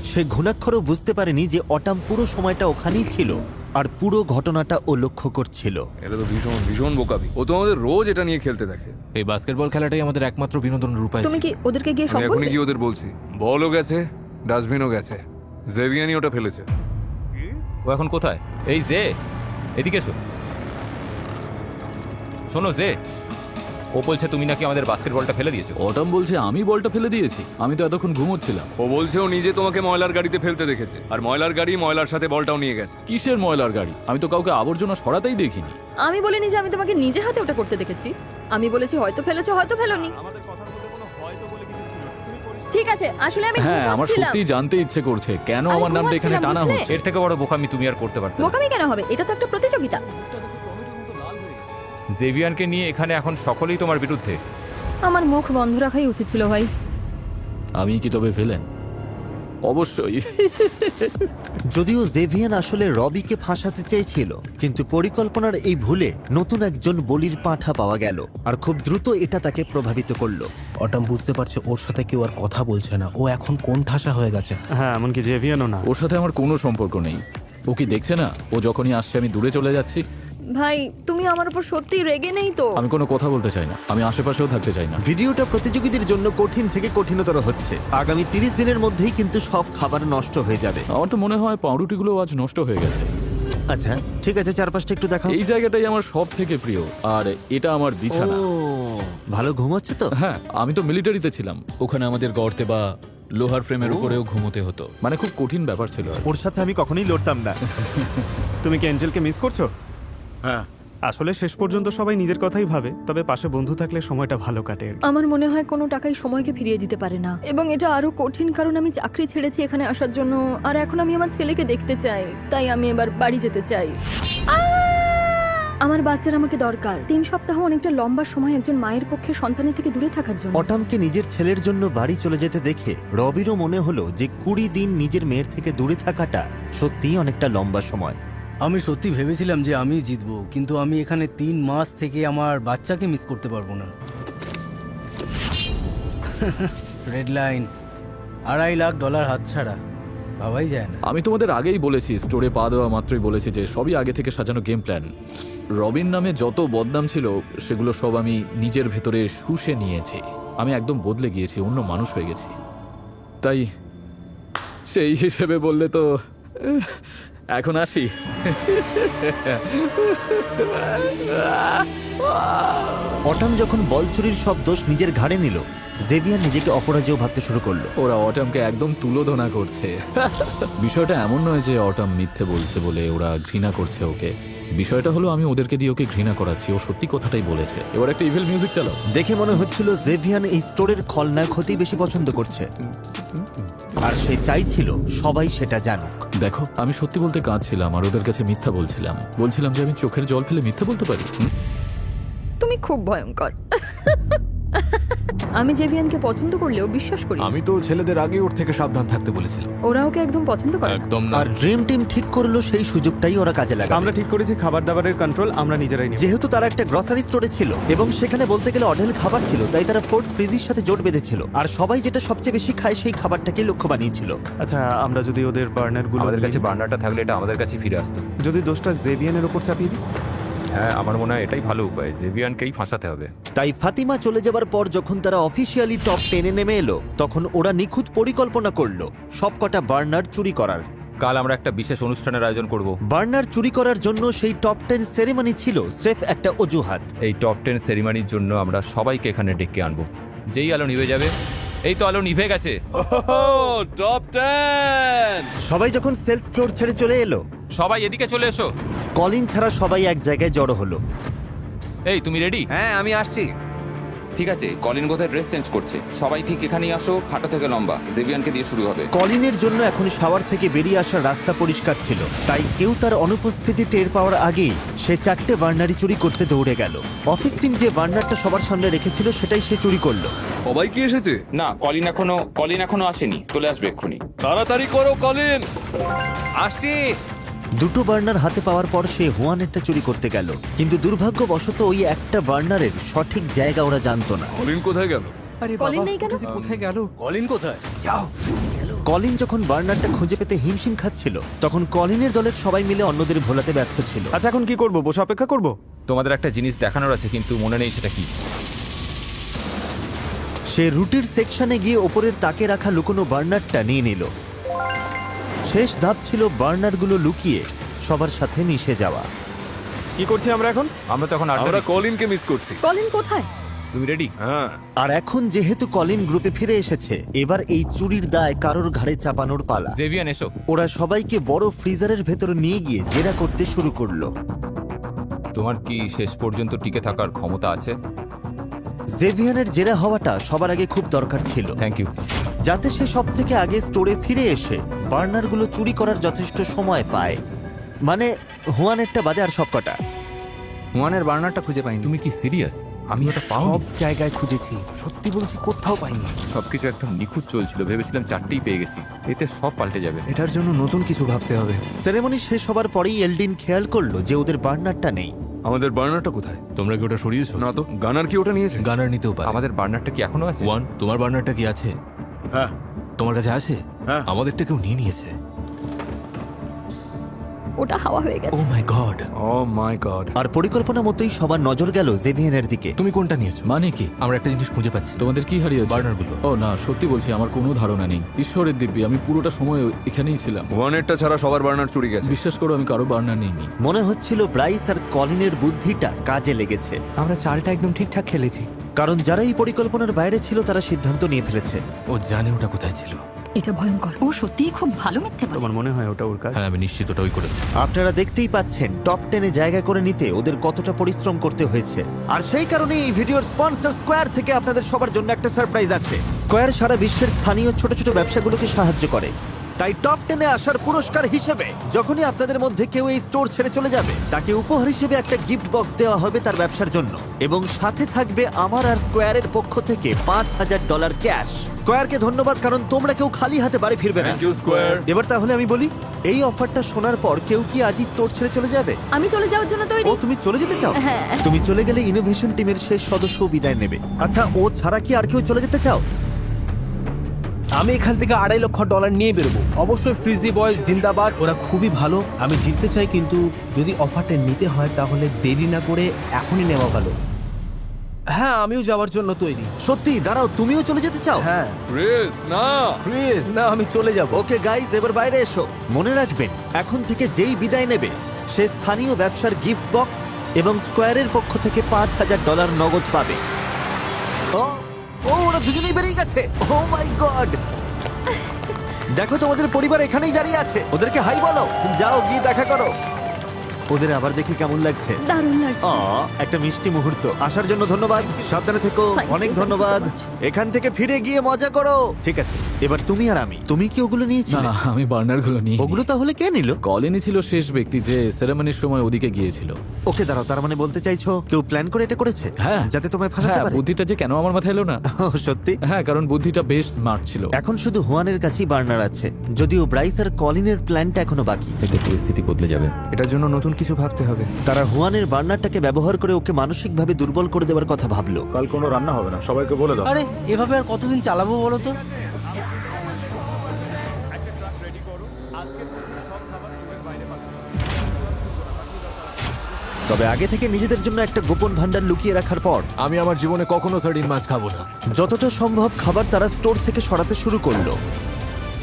সে ঘুণাক্ষরও বুঝতে পারেনি যে অটাম পুরো সময়টা ওখানেই ছিল আর পুরো ঘটনাটা ও লক্ষ্য করছিল। এটা তো ভীষণ ভীষণ বোকামি। ও তো আমাদের রোজ এটা নিয়ে খেলতে দেখে। এই বাস্কেটবল খেলাটাই আমাদের একমাত্র বিনোদনের উপায়। তুমি কি ওদেরকে গিয়ে সব আমি এখনই বলবে? কি ওদের বলছি, বলও গেছে, ডাস্টবিনও গেছে, জেভিয়ানি ওটা ফেলেছে। ও এখন কোথায়? এই জে, এদিকে এসো। শোনো জে, ও বলছে তুমি নাকি আমাদের বাস্কেটবলটা ফেলে দিয়েছো। অটাম বলছে আমি বলটা ফেলে দিয়েছি, আমি তো এতক্ষণ ঘুমোচ্ছিলাম। ও বলছে ও নিজে তোমাকে ময়লার গাড়িতে ফেলতে দেখেছে, আর ময়লার গাড়ি ময়লার সাথে বলটাও নিয়ে গেছে। কিসের ময়লার গাড়ি? আমি তো কাউকে আবর্জনা সরাতেই দেখিনি। আমি বলিনি যে আমি তোমাকে নিজে হাতে ওটা করতে দেখেছি। আমি বলেছি হয়তো ফেলেছো, হয়তো ফেলোনি। ঠিক আছে, আসলে আমি হ্যাঁ, আমার ঘুমাচ্ছিলাম। সত্যি জানতে ইচ্ছে করছে কেন আমি আমার নামটা এখানে ঘুমাচ্ছিলাম, টানা বুঝলে? হচ্ছে। এর থেকে বড় বোকামি তুমি আর করতে পারতে না। বোকামি কেন হবে? এটা তো একটা প্রতিযোগিতা। জেভিয়ানকে নিয়ে এখানে এখন সকলেই তোমার বিরুদ্ধে। আমার মুখ বন্ধ রাখাই উচিত ছিল ভাই। আমি কি তবে ফেলেন? অবশ্যই। যদিও জেভিয়ান আসলে রবিকে ফাঁসাতে চেয়েছিল, কিন্তু পরিকল্পনার এই ভুলে নতুন একজন বলির পাঁঠা পাওয়া গেল, আর খুব দ্রুত এটা তাকে প্রভাবিত করলো। অটাম বুঝতে পারছে ওর সাথে কেউ আর কথা বলছে না, ও এখন কোন ঠাসা হয়ে গেছে। হ্যাঁ, এমনকি জেভিয়ানও না। ওর সাথে আমার কোনো সম্পর্ক নেই। ও কি দেখছে না ও যখনই আসছে আমি দূরে চলে যাচ্ছি? ভাই তুমি আমার উপর সত্যি রেগে নেই তো? আমি কোনো কথা বলতে চাই না, আমি আশেপাশেও থাকতে চাই না। ভিডিওটা প্রতিযোগীদের জন্য কঠিন থেকে কঠিনতর হচ্ছে। আগামী 30 দিনের মধ্যেই কিন্তু সব খাবার নষ্ট হয়ে যাবে। আমার তো মনে হয় পাউরুটিগুলো আজ নষ্ট হয়ে গেছে। আচ্ছা ঠিক আছে, চারপাশটা একটু দেখাও। এই জায়গাটাই আমার সব থেকে প্রিয়, আর এটা আমার বিছানা। ও, ভালো ঘুম হচ্ছে তো? হ্যাঁ, আমি তো মিলিটারিতে ছিলাম, ওখানে আমাদের গর্তে বা লোহার ফ্রেমের উপরেও ঘুমোতে হতো। মানে খুব কঠিন ব্যাপার ছিল। ওর সাথে আমি কখনোই লড়তাম না। তুমি কি অ্যাঞ্জেলকে মিস করছো? হ্যাঁ, আসলে শেষ পর্যন্ত সবাই নিজের কথাই ভাবে, তবে পাশে বন্ধু থাকলে সময়টা ভালো কাটে আর কি। আমার মনে হয় কোনো টাকাই সময়কে ফিরিয়ে দিতে পারে না, এবং এটা আরো কঠিন কারণ আমি চাকরি ছেড়েছি এখানে আসার জন্য, আর এখন আমি আমার ছেলেকে দেখতে চাই, তাই আমি এবার বাড়ি যেতে চাই। আমার বাচ্চার আমাকে দরকার। 3 সপ্তাহ অনেকটা লম্বা সময় একজন মায়ের পক্ষে সন্তানের থেকে দূরে থাকার জন্য। অটামকে নিজের ছেলের জন্য বাড়ি চলে যেতে দেখে রবিরও মনে হলো যে 20 দিন নিজের মেয়ের থেকে দূরে থাকাটা সত্যিই অনেকটা লম্বা সময়। আমি সত্যি ভেবেছিলাম যে আমি জিতবো, কিন্তু আমি এখানে 3 মাস থেকে আমার বাচ্চাকে মিস করতে পারবো না। রেড লাইন, $2.5 লাখ হাতছাড়া, ভাবাই যায় না। আমি তোমাদের আগেই বলেছি, স্টোরে পা দেওয়া মাত্রই বলেছি যে সবই আগে থেকে সাজানো গেম প্ল্যান। রবিন নামে যত বদনাম ছিল সেগুলো সব আমি নিজের ভেতরে শুষে নিয়েছি। আমি একদম বদলে গিয়েছি, অন্য মানুষ হয়ে গেছি। তাই সেই হিসেবে বললে তো এখন আসি। অটাম যখন বল চুরির সব দোষ নিজের ঘাড়ে নিল, জেভিয়ার নিজেকে অপরাজেয় ভাবতে শুরু করলো। ওরা অটামকে একদম তুলোধনা করছে। বিষয়টা এমন নয় যে অটাম মিথ্যে বলছে বলে ওরা ঘৃণা করছে ওকে। বিষয়টা হলো আমি ওদেরকে দিয়ে ওকে ঘৃণা করাচ্ছি। ও সত্যি কথাটাই বলেছে। এবার একটা ইভিল মিউজিক চালাও। দেখে মনে হচ্ছিল জেভিয়ান এই স্টোরের খলনায়ক হতেই বেশি পছন্দ করছে, আর সে চাইছিল সবাই সেটা জানুক। দেখো, আমি সত্যি বলতে কাঁদছিলাম আর ওদের কাছে মিথ্যা বলছিলাম যে আমি চোখের জল ফেলে মিথ্যা বলতে পারি। তুমি খুব ভয়ঙ্কর। আমি জেভিয়ানকে পছন্দ করলেও বিশ্বাস করি না। আমি তো ছেলেদের আগে ওর থেকে সাবধান থাকতে বলেছিলাম। ওরা ওকে একদম পছন্দ করে না। একদম না। আর ড্রিম টিম ঠিক করলো সেই সুযোগটাই ওরা কাজে লাগাবে। আমরা ঠিক করেছি খাবার দাবারের কন্ট্রোল আমরা নিজেরাই নিব। যেহেতু তারা একটা গ্রসারি স্টোরে ছিল এবং সেখানে বলতে গেলে অঢেল খাবার ছিল, তাই তারা ফোর্ট ফ্রিজের সাথে জোট বেঁধেছিল, আর সবাই যেটা সবচেয়ে বেশি খায় সেই খাবারটাকে লক্ষ্য বানিয়েছিল। আচ্ছা, আমরা যদি ওদের বার্নারগুলো আমাদের কাছে বার্নারটা থাকলে এটা আমাদের কাছে ফিরে আসতো। যদি দোষটা জেভিয়ানের উপর চাপিয়ে দিই? হ্যাঁ, আমার মনে হয় এটাই ভালো উপায়। জেভিয়ানকেই ফাঁসাতে হবে। তাই ফাতিমা চলে যাবার পর যখন তারা অফিসিয়ালি টপ 10-এ নেমে এলো, তখন ওরা নিখুঁত পরিকল্পনা করলো সবকটা বার্নার চুরি করার। কাল আমরা একটা বিশেষ অনুষ্ঠানের আয়োজন করব। বার্নার চুরি করার জন্য সেই টপ 10 সেরেমনি ছিল স্রেফ একটা অজুহাত। এই টপ 10 সেরিমনির জন্য আমরা সবাইকে এখানে ডেকে আনবো। যেই আলো নিভে যাবে, এই তো আলো নিভে গেছে। টপ 10! সবাই যখন সেলস ফ্লোর ছেড়ে চলে এলো, সবাই এদিকে চলে এসো। কলিন ছাড়া সবাই এক জায়গায় জড়ো হলো। এই তুমি রেডি? হ্যাঁ, আমি আসছি। ঠিক আছে, কলিন বোধহয় ড্রেস চেঞ্জ করছে। সবাই ঠিক এখানেই আসো, খাটো থেকে লম্বা। জেভিয়ানকে দিয়ে শুরু হবে। কলিনের জন্য এখন শাওয়ার থেকে বেরিয়ে আসার রাস্তা পরিষ্কার ছিল, তাই কেউ তার অনুপস্থিতি টের পাওয়ার আগেই সে 4টে বার্নারি চুরি করতে দৌড়ে গেল। অফিস টিম যে বার্নারটা সবার সামনে রেখেছিল সেটাই সে চুরি করলো। সবাই কি এসেছে? না, কলিন এখনো আসেনি, চলে আসবে এক্ষুনি। তাড়াতাড়ি করো কলিন। আসছি। দুটো বার্নার হাতে পাওয়ার পর সে হুয়ানেরটা চুরি করতে গেল, কিন্তু দুর্ভাগ্যবশত ওই একটা বার্নারের সঠিক জায়গা ওরা জানতো না। কলিন কোথায় গেল? কলিন নেই কেন? কোথায় গেল? কলিন কোথায়? যাও। কলিন যখন বার্নারটা খুঁজে পেতে হিমশিম খাচ্ছিল, তখন কলিনের দলের সবাই মিলে অন্যদের ভোলাতে ব্যস্ত ছিল। আচ্ছা এখন কি করব? বসে অপেক্ষা করব? তোমাদের একটা জিনিস দেখানোর আছে, কিন্তু মনে নেই সেটা কি। সে রুটির সেকশনে গিয়ে ওপরের তাকে রাখা লুকোনো বার্নারটা নিয়ে নিল। শেষ ধাপ ছিল বার্নারগুলো লুকিয়ে সবার সাথে মিশে যাওয়া। কি করছি আমরা এখন? আমরা তখন আমরা কলিনকে মিস করছি। কলিন কোথায়? তুমি রেডি? হ্যাঁ, আর এখন যেহেতু কলিন গ্রুপে ফিরে এসেছে, এবার এই চুরির দায় কারোর ঘাড়ে চাপানোর পালা। জেভিয়ান এসো। ওরা সবাইকে বড় ফ্রিজারের ভেতর নিয়ে গিয়ে জেরা করতে শুরু করলো। তোমার কি শেষ পর্যন্ত টিকে থাকার ক্ষমতা আছে? জেভিয়ানের জেরা হওয়াটা সবার আগে খুব দরকার ছিল, থ্যাংক ইউ। যাতে সে সব থেকে আগে স্টোরে ফিরে এসে বার্নারগুলো চুরি করার যথেষ্ট সময় পায়। মানে হুয়ানেরটা বাদে আর সবকটা। হুয়ানের বার্নারটা খুঁজে পাইনি। তুমি কি সিরিয়াস? আমি ওটা পাও সব জায়গায় খুঁজেছি, সত্যি বলছি কোথাও পাইনি। সবকিছু একদম নিখুঁত চলছিল, ভেবেছিলাম 4টেই পেয়ে গেছি। এতে সব পাল্টে যাবে। এটার জন্য নতুন কিছু ভাবতে হবে। সেরেমনি শেষ হবার পরেই এলডিন খেয়াল করলো যে ওদের বার্নারটা নেই। আমাদের বার্নারটা কোথায়? তোমরা কি ওটা সরিয়েছো? না তো, গানার কি ওটা নিয়েছে? গানার নিতেও পারে। আমাদের বার্নারটা কি এখনো আছে? ওয়ান, তোমার বার্নারটা কি আছে? হ্যাঁ তোমার কাছে আছে? হ্যাঁ। আমাদেরটা কেউ নিয়ে নিয়েছে। ওটা হাওয়া হয়ে ও গেছে। মাই গড। ও মাই গড। আর পরিকল্পনা মতোই সবার নজর গেল জেভিয়ানের দিকে। তুমি কোনটা নিয়েছো? মানে কি? আমরা একটা জিনিস খুঁজে পাচ্ছি। তোমাদের কি হারিয়েছে? বার্নারগুলো। ও না, সত্যি বলছি আমার কোনো ধারণা নেই। ঈশ্বরের দিব্যি, আমি পুরোটা সময় এখানেই ছিলাম। ওয়ানেরটা ছাড়া সবার বার্নার চুরি গেছে। বিশ্বাস করো আমি কারো বার্নার নেইনি। মনে হচ্ছিল ব্রাইস আর কলিনের বুদ্ধিটা কাজে লেগেছে, আমরা চালটা একদম ঠিকঠাক খেলেছি। কারণ যারা এই পরিকল্পনার বাইরে ছিল তারা সিদ্ধান্ত নিয়ে ফেলেছে। ও জানে ওটা কোথায় ছিল। এটা ভয়ঙ্কর। ও সত্যিই খুব ভালো মিথ্যে বলে। তোমার মনে হয় ওটা ওর কাজ? হ্যাঁ, আমি নিশ্চিত ওটা ওই করেছে। আপনারা দেখতেই পাচ্ছেন টপ 10-এ জায়গা করে নিতে ওদের কতটা পরিশ্রম করতে হয়েছে। আর সেই কারণে এই ভিডিওর স্পন্সর স্কোয়ার থেকে আপনাদের সবার জন্য একটা সারপ্রাইজ আছে। স্কোয়ার সারা বিশ্বের স্থানীয় ছোট ছোট ব্যবসাগুলোকে সাহায্য করে। তাই টপ 10-এ আসার পুরস্কার হিসেবে যখনই আপনাদের মধ্যে কেউ এই স্টোর ছেড়ে চলে যাবে, তাকে উপহার হিসেবে একটা গিফট বক্স দেওয়া হবে তার ব্যবসার জন্য, এবং সাথে থাকবে আমার আর স্কোয়ারের পক্ষ থেকে $5,000 ক্যাশ। স্কোয়ারকে ধন্যবাদ, কারণ তোমরা কেউ খালি হাতে বাড়ি ফিরবে না। Thank you square. এবার তাহলে আমি বলি, এই অফারটা শোনার পর কেউ কি আজই স্টোর ছেড়ে চলে যাবে? আমি চলে যাওয়ার জন্য তৈরি। ও, তুমি চলে যেতে চাও? হ্যাঁ। তুমি চলে গেলে ইনোভেশন টিমের শেষ সদস্য বিদায় নেবে। আচ্ছা, ও ছাড়া কি আর কেউ চলে যেতে চাও? আমি এখান থেকে $2.5 লক্ষ নিয়ে বেরোবো। অবশ্যই ফ্রিজি বয়েজ জিন্দাবাদ, ওরা খুবই ভালো। আমি জিততে চাই, কিন্তু যদি অফারটা নিতে হয় তাহলে দেরি না করে এখনই নেওয়া ভালো। হ্যাঁ, আমিও যাওয়ার জন্য তৈরি। সত্যি? দাঁড়াও, তুমিও চলে যেতে চাও? হ্যাঁ। ক্রিস, না। ক্রিস, না, আমি চলে যাব। ওকে গাইজ, এবার বাইরে এসো। মনে রাখবেন, এখন থেকে যেই বিদায় নেবে সে স্থানীয় ব্যবসার গিফট বক্স এবং স্কোয়ারের পক্ষ থেকে $5,000 নগদ পাবে। ও ও, ওরা দুজনেই বেরিয়ে গেছে। ও মাই গড! দেখো, তোমাদের পরিবার এখানেই দাঁড়িয়ে আছে। ওদেরকে হাই বলো। যাও গিয়ে দেখা করো। ওদের আবার দেখে কেমন লাগছে? দারুণ লাগছে। একটা মিষ্টি মুহূর্ত। আসার জন্য ধন্যবাদ, সাবধানে থেকো। Thank you, অনেক thank you so ধন্যবাদ। much. এখান থেকে ফিরে গিয়ে মজা করো। ঠিক আছে, এবার তুমি আর আমি। তুমি কি ওগুলো নিয়েছিলে? না, আমি বার্নারগুলো নিই। ওগুলো তাহলে কে নিল? কলিনই ছিল শেষ ব্যক্তি যে সেরেমনির সময় ওদিকে গিয়েছিল। ওকে দাঁড়াও, তার মানে বলতে চাইছো কেউ প্ল্যান করে এটা করেছে? হ্যাঁ, যাতে তোমায় ফাঁসাতে হ্যাঁ, পারে? বুদ্ধিটা যে কেন আমার মাথায় এলো না। ও, সত্যি? হ্যাঁ, কারণ বুদ্ধিটা বেশ স্মার্ট ছিল। এখন শুধু হুয়ানের কাছেই বার্নার আছে, যদিও ব্রাইস আর কলিনের প্ল্যানটা এখনো বাকি। এতে পরিস্থিতি বদলে যাবে। এটার জন্য নতুন কিছু ভাবতে হবে। তারা হুয়ানের বার্নারটাকে ব্যবহার করে ওকে মানসিকভাবে দুর্বল করে দেওয়ার কথা ভাবলো। কাল কোনো রান্না হবে না, সবাইকে বলে দাও। আরে এভাবে আর কতদিন চালাবো বলো তো? তবে আগে থেকে নিজেদের জন্য একটা গোপন ভান্ডার লুকিয়ে রাখার পর আমি আমার জীবনে কখনো সার্ডিন মাছ খাবো না। যতটা সম্ভব খাবার তারা স্টোর থেকে সরাতে শুরু করলো।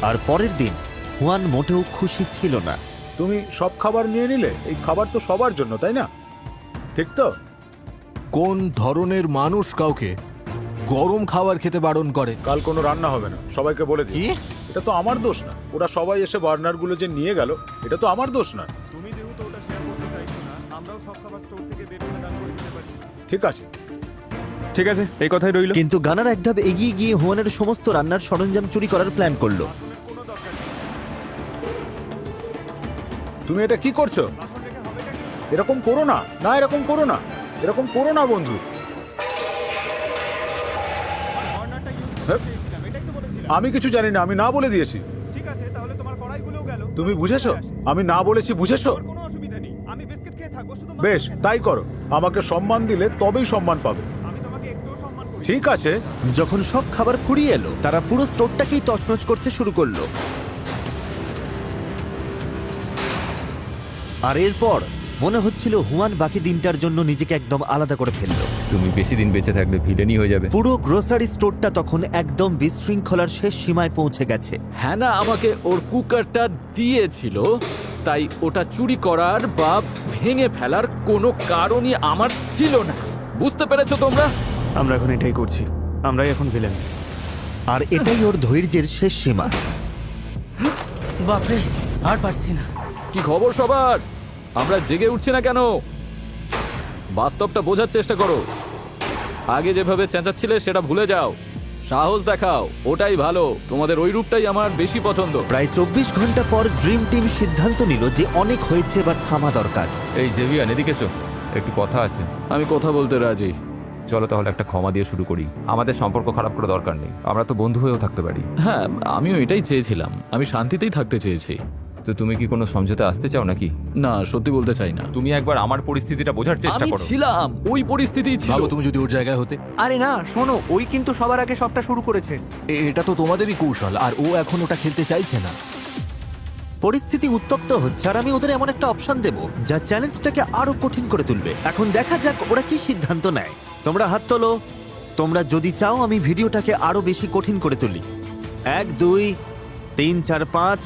আর পরের দিন হুয়ান মোটেও খুশি ছিল না। তুমি সব খাবার নিয়ে নিলে? এই খাবার তো সবার জন্য, তাই না? ঠিক তো? কোন ধরনের মানুষ কাউকে গরম খাবার খেতে বারণ করে? কাল কোনো রান্না হবে না, সবাইকে বলে দিই। কি? এটা তো আমার দোষ না। ওরা সবাই এসে বার্নারগুলো যে নিয়ে গেল, এটা তো আমার দোষ না। তুমি যেহেতু ওটা শেয়ার করতে চাইছো না, আমরাও সব খাবার স্টোর থেকে বের করে দান করে দিতে পারি। ঠিক আছে। ঠিক আছে, এই কথাই রইল। কিন্তু গানার এক ধাপ এগিয়ে গিয়ে হুয়ানের সমস্ত রান্নার সরঞ্জাম চুরি করার প্ল্যান করলো। তুমি এটা কি করছো? এরকম করো না। না, এরকম করো না। এরকম করো না বন্ধু। আমি কিছু জানি না, আমি না বলে দিয়েছি। ঠিক আছে, তাহলে তোমার কড়াইগুলোও গেল। তুমি বুঝেছো? আমি না বলেছি, বুঝেছো? কোনো অসুবিধা নেই, আমি বিস্কিট খেয়ে থাকবো শুধু। বেশ, তাই করো। আমাকে সম্মান দিলে তবেই সম্মান পাবে। আমি তোমাকে একটুও সম্মান করি। ঠিক আছে। যখন সব খাবার ফুরিয়ে এলো তারা পুরো স্টোরটাকেই তছনছ করতে শুরু করলো। আর এরপর মনে হচ্ছিল হুয়ান বাকি দিনটার জন্য নিজেকে একদম আলাদা করে ফেললো। তুমি বেশি দিন বেঁচে থাকলে ভিলেনই হয়ে যাবে। পুরো গ্রোসারি স্টোরটা তখন একদম বিশৃঙ্খলার শেষ সীমায় পৌঁছে গেছে। হ্যানা আমাকে ওর কুকারটা দিয়েছিল, তাই ওটা চুরি করার বা ভেঙে ফেলার কোনো কারণই আমার ছিল না। বুঝতে পেরেছো তোমরা? আমরা এখন এটাই করছি, আমরাই এখন ভিলেন। আর এটাই ওর ধৈর্যের শেষ সীমা। বাপরে, আর পারছি না। কি খবর সবার? আমরা জেগে উঠছি না কেন? বাস্তবটা বোঝার চেষ্টা করো। আগে যেভাবে চেঁচাচ্ছিলে সেটা ভুলে যাও, সাহস দেখাও, ওটাই ভালো। তোমাদের ওই রূপটাই আমার বেশি পছন্দ। প্রায় 24 ঘন্টা পর ড্রিম টিম সিদ্ধান্ত নিল যে অনেক হয়েছে, এবার থামা দরকার। এই জেভিয়ান, এদিকে এসো, একটু কথা আছে। আমি কথা বলতে রাজি। চলো তাহলে একটা ক্ষমা দিয়ে শুরু করি। আমাদের সম্পর্ক খারাপ করা দরকার নেই, আমরা তো বন্ধু হয়েও থাকতে পারি। হ্যাঁ, আমিও এটাই চেয়েছিলাম। আমি শান্তিতেই থাকতে চেয়েছি। তো তুমি কি কোনো সমঝোতা আসতে চাও নাকি? না, সত্যি বলতে চাই না। তুমি একবার আমার পরিস্থিতিটা বোঝার চেষ্টা আমি করো। ছিলাম ওই পরিস্থিতিই ছিল। ভাবো তুমি যদি ওর জায়গায় হতে। আরে না, শোনো, ওই কিন্তু সবার আগে সবটা শুরু করেছে। এটা তো তোমাদেরই কৌশল, আর ও এখন ওটা খেলতে চাইছে না। পরিস্থিতি উত্তপ্ত হচ্ছে আর আমি ওদের এমন একটা অপশন দেব যা চ্যালেঞ্জটাকে আরো কঠিন করে তুলবে। এখন দেখা যাক ওরা কি সিদ্ধান্ত নেয়। তোমরা হাত তোলো, তোমরা যদি চাও আমি ভিডিওটাকে আরো বেশি কঠিন করে তুলি। 1 2 3 4 5।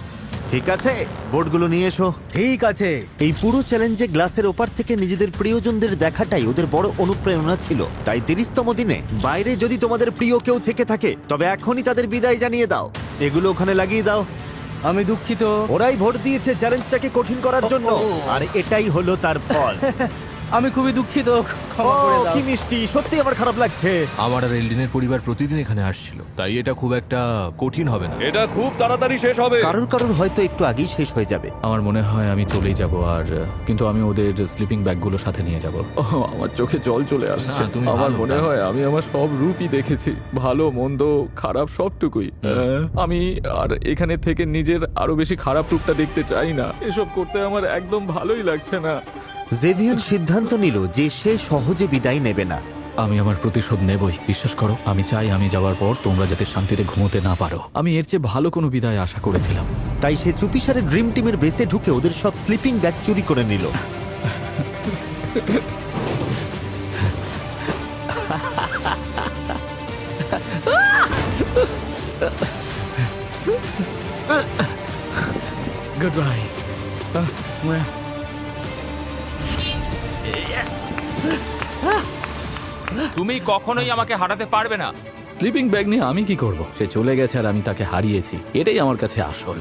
ঠিক আছে, বোর্ডগুলো নিয়ে এসো। ঠিক আছে। এই পুরো চ্যালেঞ্জে গ্লাসের ওপার থেকে নিজেদের প্রিয়জনদের দেখাটাই ওদের বড় অনুপ্রেরণা ছিল। তাই 30তম দিনে বাইরে যদি তোমাদের প্রিয় কেউ থেকে থাকে তবে এখনই তাদের বিদায় জানিয়ে দাও। এগুলো ওখানে লাগিয়ে দাও। আমি দুঃখিত। ওরাই ভোট দিয়েছে চ্যালেঞ্জটাকে কঠিন করার জন্য, আর এটাই হলো তার ফল। আমি খুবই দুঃখিত, ক্ষমা করে দাও। কি মিষ্টি, সত্যি আমার খারাপ লাগছে। আমার আর এলডিনের পরিবার প্রতিদিন এখানে আসছিল, তাই এটা খুব একটা কঠিন হবে না। এটা খুব তাড়াতাড়ি শেষ হবে। কারোর হয়তো একটু আগেই শেষ হয়ে যাবে। আমার মনে হয় আমি চলেই যাব, আর কিন্তু আমি ওদের স্লিপিং ব্যাগগুলো সাথে নিয়ে যাব। আমার চোখে জল চলে আসছে। না, তুমি আমার ভালো মনে না। হয় আমি আমার সব রূপই দেখেছি, ভালো মন্দ খারাপ সবটুকুই। আমি আর এখানে থেকে নিজের আরো বেশি খারাপ রূপটা দেখতে চাই না। এসব করতে আমার একদম ভালোই লাগছে না। জেভিয়ান সিদ্ধান্ত নিল যে সে সহজে বিদায় নেবে না। আমি আমার প্রতিশোধ নেবই, বিশ্বাস করো। আমি চাই আমি যাওয়ার পর তোমরা যাতে শান্তিতে ঘুমোতে না পারো। আমি এর চেয়ে ভালো কোনো বিদায় আশা করেছিলাম। তাই সে চুপিসারে ড্রিম টিমের বেসে ঢুকে ওদের সব স্লিপিং ব্যাগ চুরি করে নিল। Good bye. তুমি কখনোই আমাকে হারাতে পারবে না। স্লিপিং ব্যাগ নিয়ে আমি কি করব? সে চলে গেছে আর আমি তাকে হারিয়েছি, এটাই আমার কাছে আসল।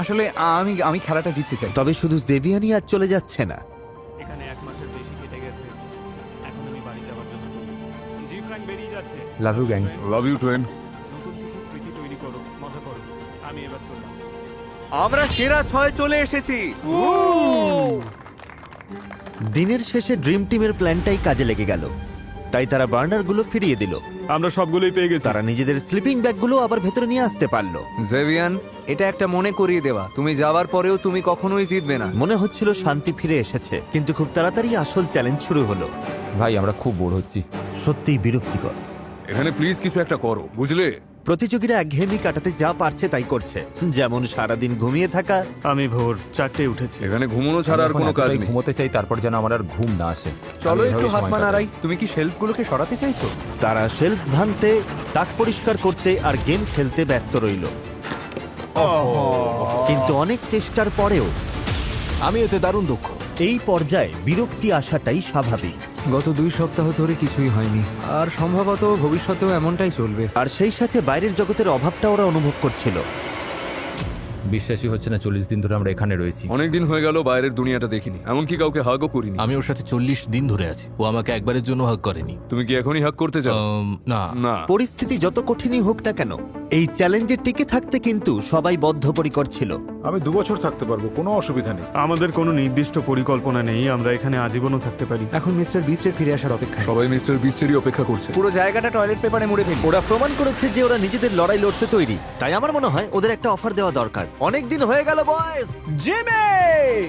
আসলে আমি খেলাটা জিততে চাই। তবে শুধু জেভিয়ানই আজ চলে যাচ্ছে না। এখানে 1 মাসের বেশি কেটে গেছে, এখন আমি বাড়ি যাওয়ার জন্য তৈরি। জি ফ্র্যাঙ্ক বেরিয়ে যাচ্ছে। Love you gang. Love you train. নতুন কিছু স্মৃতি তৈরি করো, মজা করো। আমি এবার চললাম। আমরা সেরা 6 চলে এসেছি। দিনের শেষে ড্রিম টিমের প্ল্যানটাই কাজে লেগে গেল। তাই তারা বার্নারগুলো ফিরিয়ে দিল। আমরা সবগুলোই পেয়ে গেছি। তারা নিজেদের স্লিপিং ব্যাগগুলো আবার ভেতরে নিয়ে আসতে পারলো। জেভিয়ান, এটা একটা মনে করিয়ে দেওয়া, তুমি যাওয়ার পরেও তুমি কখনোই জিতবে না। মনে হচ্ছিল শান্তি ফিরে এসেছে, কিন্তু খুব তাড়াতাড়ি আসল চ্যালেঞ্জ শুরু হলো। ভাই, আমরা খুব বোর হচ্ছি। সত্যিই বিরক্তিকর। এখানে প্লিজ কিছু একটা করো, বুঝলে? প্রতিযোগীরা একঘেয়েমি কাটাতে যা পারছে তাই করছে, যেমন সারাদিন ঘুমিয়ে থাকা। আমি ভোর 4টায় উঠেছি। এখানে ঘুমানো ছাড়া আর কোনো কাজ নেই। ঘুমোতে চাই, তারপর যেন আমার আর ঘুম না আসে। চলো আমি একটু এভাবেই হাত সময় পা কাটাই। নাড়াই। তুমি কি শেলফগুলোকে সরাতে চাইছো? তারা শেলফ ভাঙতে, তাক পরিষ্কার করতে আর গেম খেলতে ব্যস্ত রইল। কিন্তু অনেক চেষ্টার পরেও আমি এতে দারুণ দক্ষ। এই পর্যায়ে বিরক্তি আসাটাই স্বাভাবিক। গত 2 সপ্তাহ ধরে কিছুই হয়নি, আর সম্ভবত ভবিষ্যতেও এমনটাই চলবে। আর সেই সাথে বাইরের জগতের অভাবটা ওরা অনুভব করছিল। বিশ্বাসই হচ্ছে না 40 দিন ধরে আমরা এখানে রয়েছি। অনেকদিন হয়ে গেল বাইরের দুনিয়াটা দেখিনি, এমনকি কাউকে হাগও করিনি। আমি ওর সাথে 40 দিন ধরে আছি, ও আমাকে একবারের জন্য হাগ করেনি। তুমি কি এখনই হাগ করতে চাও? না। না। পরিস্থিতি যত কঠিনই হোক না কেন, এই চ্যালেঞ্জে টিকে থাকতে কিন্তু সবাই বদ্ধপরিকর ছিল। আমি 2 বছর থাকতে পারবো, কোনো অসুবিধা নেই। আমাদের কোনো নির্দিষ্ট পরিকল্পনা নেই, আমরা এখানে আজীবনও থাকতে পারি। এখন মিস্টার বিস্টের ফিরে আসার অপেক্ষা। সবাই মিস্টার বিস্টেরই অপেক্ষা করছে। পুরো জায়গাটা টয়লেট পেপারে মুড়ে ফেলি। ওরা প্রমাণ করেছে যে ওরা নিজেদের লড়াই লড়তে তৈরি, তাই আমার মনে হয় ওদের একটা অফার দেওয়া দরকার। অনেক দিন হয়ে গেল বয়েস,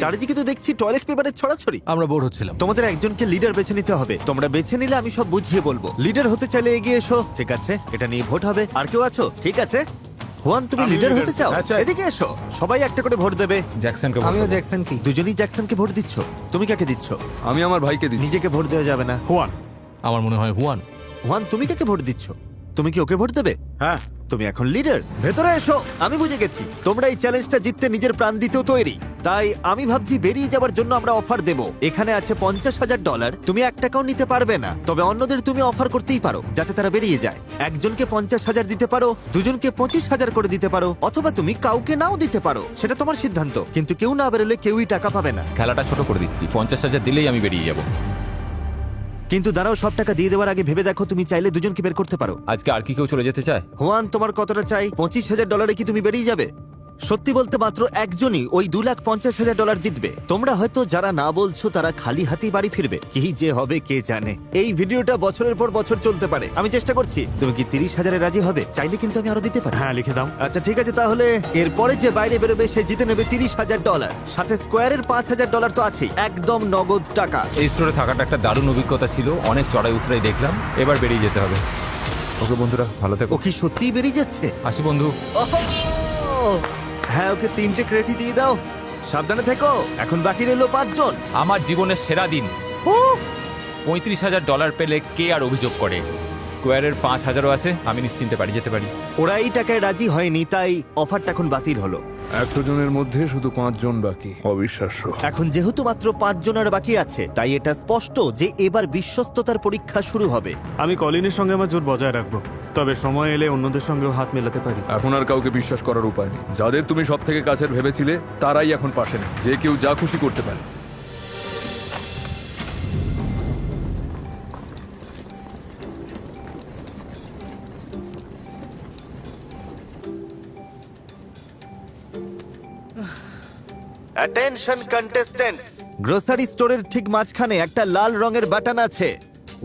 চারিদিকে তো দেখছি টয়লেট পেপারের ছড়াছড়ি। আমরা বোর হচ্ছিলাম। তোমাদের একজনকে লিডার বেছে নিতে হবে। তোমরা বেছে নিলে আমি সব বুঝিয়ে বলবো। লিডার হতে চাইলে এগিয়ে এসো। ঠিক আছে, এটা নিয়ে ভোট হবে। আর কেউ আছো? ঠিক আছে, হুয়ান তুমি আমি লিডার leader হতে চাও? হতে চাই। এদিকে এসো, সবাই একটা করে ভোট দেবে। জ্যাকসনকে আমিও বলবো। জ্যাকসন কি? দুজনেই জ্যাকসনকে ভোট দিচ্ছ। তুমি কাকে দিচ্ছ? আমি আমার ভাইকে দিচ্ছি। নিজেকে ভোট দেওয়া যাবে না। হুয়ান। আমার মনে হয় হুয়ান। হুয়ান তুমি কাকে ভোট দিচ্ছ? তুমি কি ওকে ভোট দেবে? হ্যাঁ, তুমি এখন লিডার। ভেতরে এসো, আমি বুঝে গেছি তোমরা এই চ্যালেঞ্জটা জিততে নিজের প্রাণ দিতেও তৈরি। তাই আমি ভাবছি বেরিয়ে যাবার জন্য আমরা অফার দেব। এখানে আছে $50,000। তুমি 1 টাকাও নিতে পারবে না, তবে অন্যদের তুমি অফার করতেই পারো যাতে তারা বেরিয়ে যায়। একজনকে 50,000 দিতে পারো, দুজনকে 25,000 করে দিতে পারো, অথবা তুমি কাউকে নাও দিতে পারো, সেটা তোমার সিদ্ধান্ত। কিন্তু কেউ না বেরোলে কেউই টাকা পাবে না। খেলাটা ছোট করে দিচ্ছি, 50,000 দিলেই আমি বেরিয়ে যাব। কিন্তু দাঁড়াও, সব টাকা দিয়ে দেওয়ার আগে ভেবে দেখো, তুমি চাইলে দুজনকে বের করতে পারো। আজকে আর কি কেউ চলে যেতে চায়? হুয়ান তোমার কতটা চাই? $25,000 কি তুমি বেরিয়ে যাবে? সত্যি বলতে মাত্র একজনই ওই $250,000 জিতবে। তোমরা হয়তো যারা না বলছো তারা খালি হাতেই বাড়ি ফিরবে। কি যে হবে কে জানে। এই ভিডিওটা বছরের পর বছর চলতে পারে। আমি চেষ্টা করছি। তুমি কি 30,000-এ রাজি হবে? চাইলে কিন্তু আমি আরো দিতে পারি। হ্যাঁ, লিখে দাও। আচ্ছা ঠিক আছে, তাহলে এরপরে যে বাইরে বেরোবে সে জিতে নেবে $30,000। সাথে স্কোয়ারের $5,000 তো আছেই, একদম নগদ টাকা। এই স্টোরে থাকাটা একটা দারুণ অভিজ্ঞতা ছিল, অনেক চড়াই উতরাই দেখলাম। এবার বেরিয়ে যেতে হবে। ওকে বন্ধুরা, ভালো থেকো। ও কি সত্যিই বেরিয়ে যাচ্ছে? আসি বন্ধু। ওহো! হ্যাঁ, ওকে 3টে ক্রেডি দিয়ে দাও। সাবধানে থেকো। এখন বাকি রইল 5 জন। আমার জীবনের সেরা দিন। $35,000 পেলে কে আর অভিযোগ করে? স্কোয়ারের 5,000ও আছে, আমি নিশ্চিন্তে বাড়ি যেতে পারি। ওরা এই টাকায় রাজি হয়নি, তাই অফারটা এখন বাতিল হলো। 100 জনের মধ্যে শুধু 5 জন বাকি। অবিশ্বাস্য। এখন যেহেতু মাত্র 5 জনের বাকি আছে, তাই এটা স্পষ্ট যে এবার বিশ্বস্ততার পরীক্ষা শুরু হবে। আমি কলিনের সঙ্গে আমার জোর বজায় রাখবো, তবে সময় এলে অন্যদের সঙ্গেও হাত মেলাতে পারি। এখন আর কাউকে বিশ্বাস করার উপায় নেই। যাদের তুমি সব থেকে কাছের ভেবেছিলে তারাই এখন পাশে নেই। যে কেউ যা খুশি করতে পারে। অ্যাটেনশন কন্টেস্ট্যান্টস, গ্রোসারি স্টোরের ঠিক মাঝখানে একটা লাল রঙের বাটন আছে।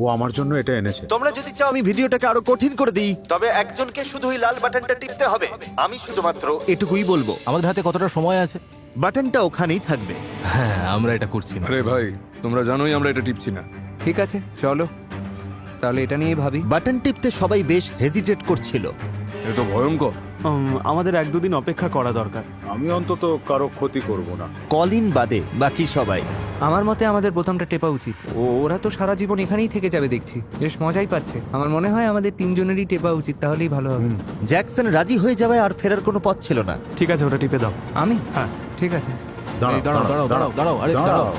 ও আমার জন্য এটা এনেছে। তোমরা যদি চাও আমি ভিডিওটাকে আরো কঠিন করে দিই, তবে একজনকে শুধু ওই লাল বাটনটা টিপতে হবে। আমি শুধুমাত্র এটুকুই বলবো। আমাদের হাতে কতটা সময় আছে? বাটনটা ওখানেই থাকবে। হ্যাঁ, আমরা এটা করছি না। আরে ভাই, তোমরা জানোই আমরা এটা টিপছি না। ঠিক আছে, চলো তাহলে এটা নিয়ে ভাবি। বাটন টিপতে সবাই বেশ হেজিটেট করছিল। এ তো ভয়ঙ্কর। আমাদের 1-2 দিন অপেক্ষা করা দরকার। আমি অন্তত কারো ক্ষতি করব না। কলিন বাদে বাকি সবাই। আমার মতে আমাদের বোতামটা টেপা উচিত। ওরা তো সারা জীবন এখানেই থেকে যাবে দেখছি, বেশ মজাই পাচ্ছে। আমার মনে হয় আমাদের 3 জনেরই টেপা উচিত, তাহলেই ভালো হবে। জ্যাকসন রাজি হয়ে যাওয়ায় আর ফেরার কোনো পথ ছিল না। ঠিক আছে, ওটা টিপে দাও। আমি? হ্যাঁ। ঠিক আছে। এই, দাঁড়াও দাঁড়াও দাঁড়াও দাঁড়াও, আরে দাঁড়াও।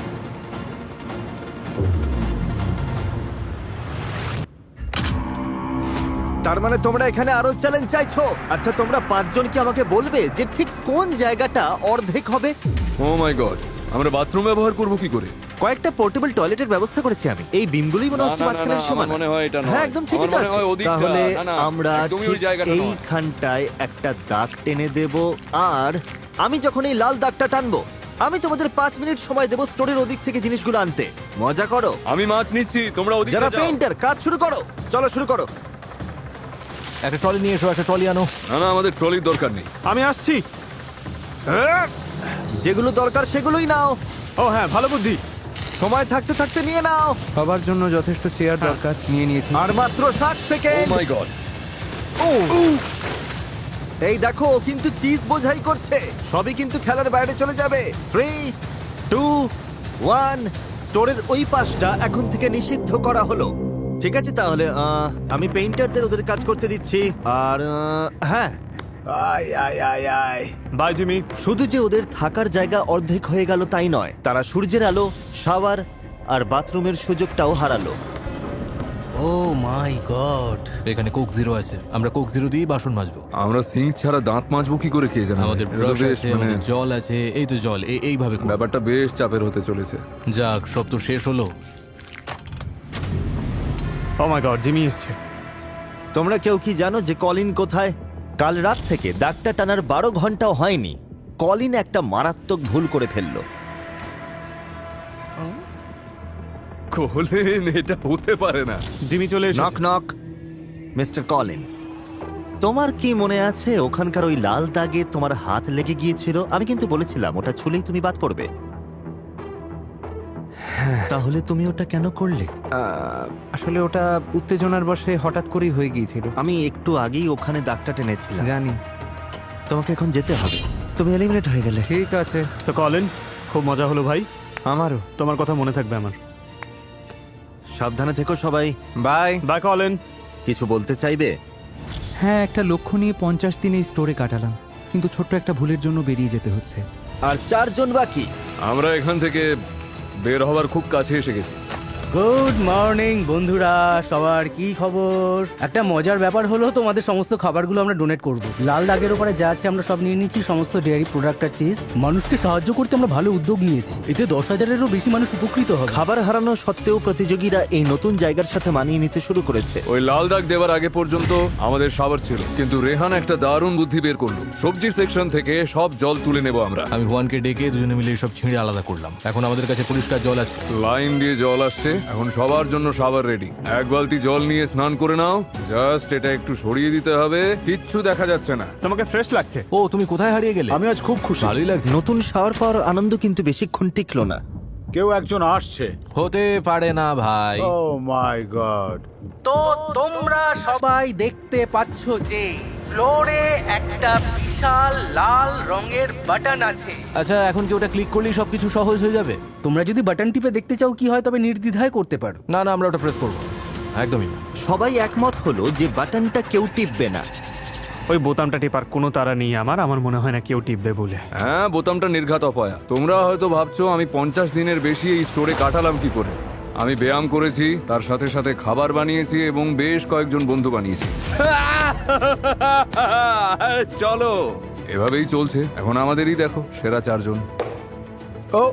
তার মানে তোমরা এখানে আরো চ্যালেঞ্জ চাইছো? আচ্ছা, তোমরা 5 জন কি আমাকে বলবে যে ঠিক কোন জায়গাটা অর্ধেক হবে? ও মাই গড, আমরা বাথরুম ব্যবহার করব কি করে? কয়েকটা পোর্টেবল টয়লেটের ব্যবস্থা করেছি আমি। এই বিমগুলোই মনে হচ্ছে না, না, মাঝখানের না, সমান। আমার মনে হয় এটা নয়। হ্যাঁ, একদম ঠিকই আমার তো মনে আছে। হয় ওদিকটা। তাহলে না, না, আমরা একদমই ওই ঠিক জায়গাটা নয়। এইখানটায় একটা দাগ টেনে দেব। আর আমি যখন এই লাল দাগটা টানবো, আমি তোমাদের 5 মিনিট সময় দেবো স্টোরের ওদিক থেকে জিনিসগুলো আনতে। মজা করো। আমি মাছ নিচ্ছি, তোমরা ওদিকে যারা যাও। পেইন্টার, কাজ শুরু করো। চলো শুরু করো। একটা ট্রলি নিয়ে এসো, একটা ট্রলি আনো। না না, আমাদের ট্রলির দরকার নেই। আমি আসছি। যেগুলো দরকার সেগুলোই নাও। ও হ্যাঁ, ভালো বুদ্ধি। সময় থাকতে থাকতে নিয়ে নাও। সবার জন্য যথেষ্ট চেয়ার দরকার, নিয়ে নিয়েছি। আর মাত্র 60 ও সেকেন্ড। মাই গড। এই দেখো, ও কিন্তু চিজ বোঝাই করছে। সবই কিন্তু খেলার বাইরে চলে যাবে। 3, 2, 1। স্টোরের ওই পাশটা এখন থেকে নিষিদ্ধ করা হলো। ঠিক আছে, তাহলে আমি পেইন্টারদের ওদের কাজ করতে দিচ্ছি। আর হ্যাঁ, বাই জিমি। শুধু যে ওদের থাকার জায়গা অর্ধেক হয়ে গেল তাই নয়, তারা সূর্যের আলো, শাওয়ার আর বাথরুমের সুযোগটাও হারালো। ও মাই গড। এখানে কোক জিরো আছে, আমরা কোক জিরো দিয়ে বাসন মাজবো। আমরা সিঙ্ক ছাড়া দাঁত মাজবো কি করে কে জানে? আমাদের এটা ব্রাশ বেশ আছে, মানে আমাদের জল আছে। এই তো জল, এইভাবে করবো। ব্যাপারটা বেশ চাপের হতে চলেছে। যাক, সব তো শেষ হলো। ও মাই গড, জিমি এসছে। তোমরা কেউ কি জানো যে কলিন কোথায়? কাল রাত থেকে দাগটা টানার 12 ঘন্টাও হয়নি, কলিন একটা মারাত্মক ভুল করে ফেললো। কলিন, এটা হতে পারে না। জিমি চলে নক নক। মিস্টার কলিন, তোমার কি মনে আছে ওখানকার ওই লাল দাগে তোমার হাত লেগে গিয়েছিল? আমি কিন্তু বলেছিলাম ওটা ছুলেই তুমি বাদ পড়বে। তাহলে তুমি ওটা কেন করলে? আসলে ওটা উত্তেজনার বশে হঠাৎ করেই হয়ে গিয়েছিল। আমি একটু আগেই ওখানে দাগটা টেনেছিলাম। জানি। তোমাকে এখন যেতে হবে, তুমি এলিমিনেট হয়ে গেলে। ঠিক আছে। তো কলিন, খুব মজা হলো ভাই। আমারও। তোমার কথা মনে থাকবে আমার। সাবধানে থেকো সবাই। বাই। Bye Colin. কিছু বলতে চাইবে? হ্যাঁ, একটা লক্ষ্য নিয়ে 50 দিন এই স্টোরে কাটালাম, কিন্তু ছোট্ট একটা ভুলের জন্য বেরিয়ে যেতে হচ্ছে। আর 4 জন বাকি। আমরা এখান থেকে বের হওয়ার খুব কাছে এসে গেছি। গুড মর্নিং বন্ধুরা, সবার কি খবর? একটা মজার ব্যাপার হলো তোমাদের সমস্ত খাবারগুলো আমরা ডোনেট করব। লাল দাগের উপরে যা আছে আমরা সব নিয়ে নিচ্ছি, সমস্ত ডেয়ারি প্রোডাক্ট আর চিজ। মানুষকে সাহায্য করতে আমরা ভালো উদ্যোগ নিয়েছি, এতে 10,000-এরও বেশি মানুষ উপকৃত হবে। খাবার হারানো সত্ত্বেও প্রতিযোগীরা এই নতুন জায়গার সাথে মানিয়ে নিতে শুরু করেছে। ওই লাল দাগ দেওয়ার আগে পর্যন্ত আমাদের সাবার ছিল, কিন্তু রেহান একটা দারুণ বুদ্ধি বের করলো। সবজির সেকশন থেকে সব জল তুলে নেব আমরা। আমি হুয়ানকে ডেকে দুজনে মিলে সব ছিঁড়ে আলাদা করলাম। এখন আমাদের কাছে পরিষ্কার জল আছে। লাইন দিয়ে জল আসছে, এখন সবার জন্য সাবার রেডি। 1 বালতি জল নিয়ে স্নান করে নাও। জাস্ট এটা একটু সরিয়ে দিতে হবে, কিচ্ছু দেখা যাচ্ছে না। তোমাকে ফ্রেশ লাগছে। ও, তুমি কোথায় হারিয়ে গেলে? আমি আজ খুব খুশি। ভালোই লাগছে। নতুন শাওয়ার পাওয়ার আনন্দ কিন্তু বেশিক্ষণ টিকলো না। কেউ একজন আসছে। হতে পারে না ভাই। ও মাই গড। তো তোমরা সবাই দেখতে পাচ্ছ যে ফ্লোরে একটা বিশাল লাল রঙের বাটন আছে। আচ্ছা, এখন কি ওটা ক্লিক করলেই সবকিছু সহজ হয়ে যাবে? তোমরা যদি বাটন টিপে দেখতে চাও কি হয়, তবে নির্দ্বিধায় করতে পারো। না না, আমরা ওটা প্রেস করবো একদমই না। সবাই একমত হলো যে বাটনটা কেউ টিপবে না। ওই বোতামটা টিপার কোনো তারা নেই আমার মনে হয় না কেউ টিপবে বলে। হ্যাঁ, বোতামটা নির্ঘাত অপয়া। তোমরা হয়তো ভাবছো আমি 50 দিনের বেশি এই স্টোরে কাটালাম কি করে। আমি ব্যায়াম করেছি, তার সাথে সাথে খাবার বানিয়েছি এবং বেশ কয়েকজন বন্ধু বানিয়েছি। চলো, এভাবেই চলছে। এখন আমাদেরই দেখো, সেরা 4 জন। ও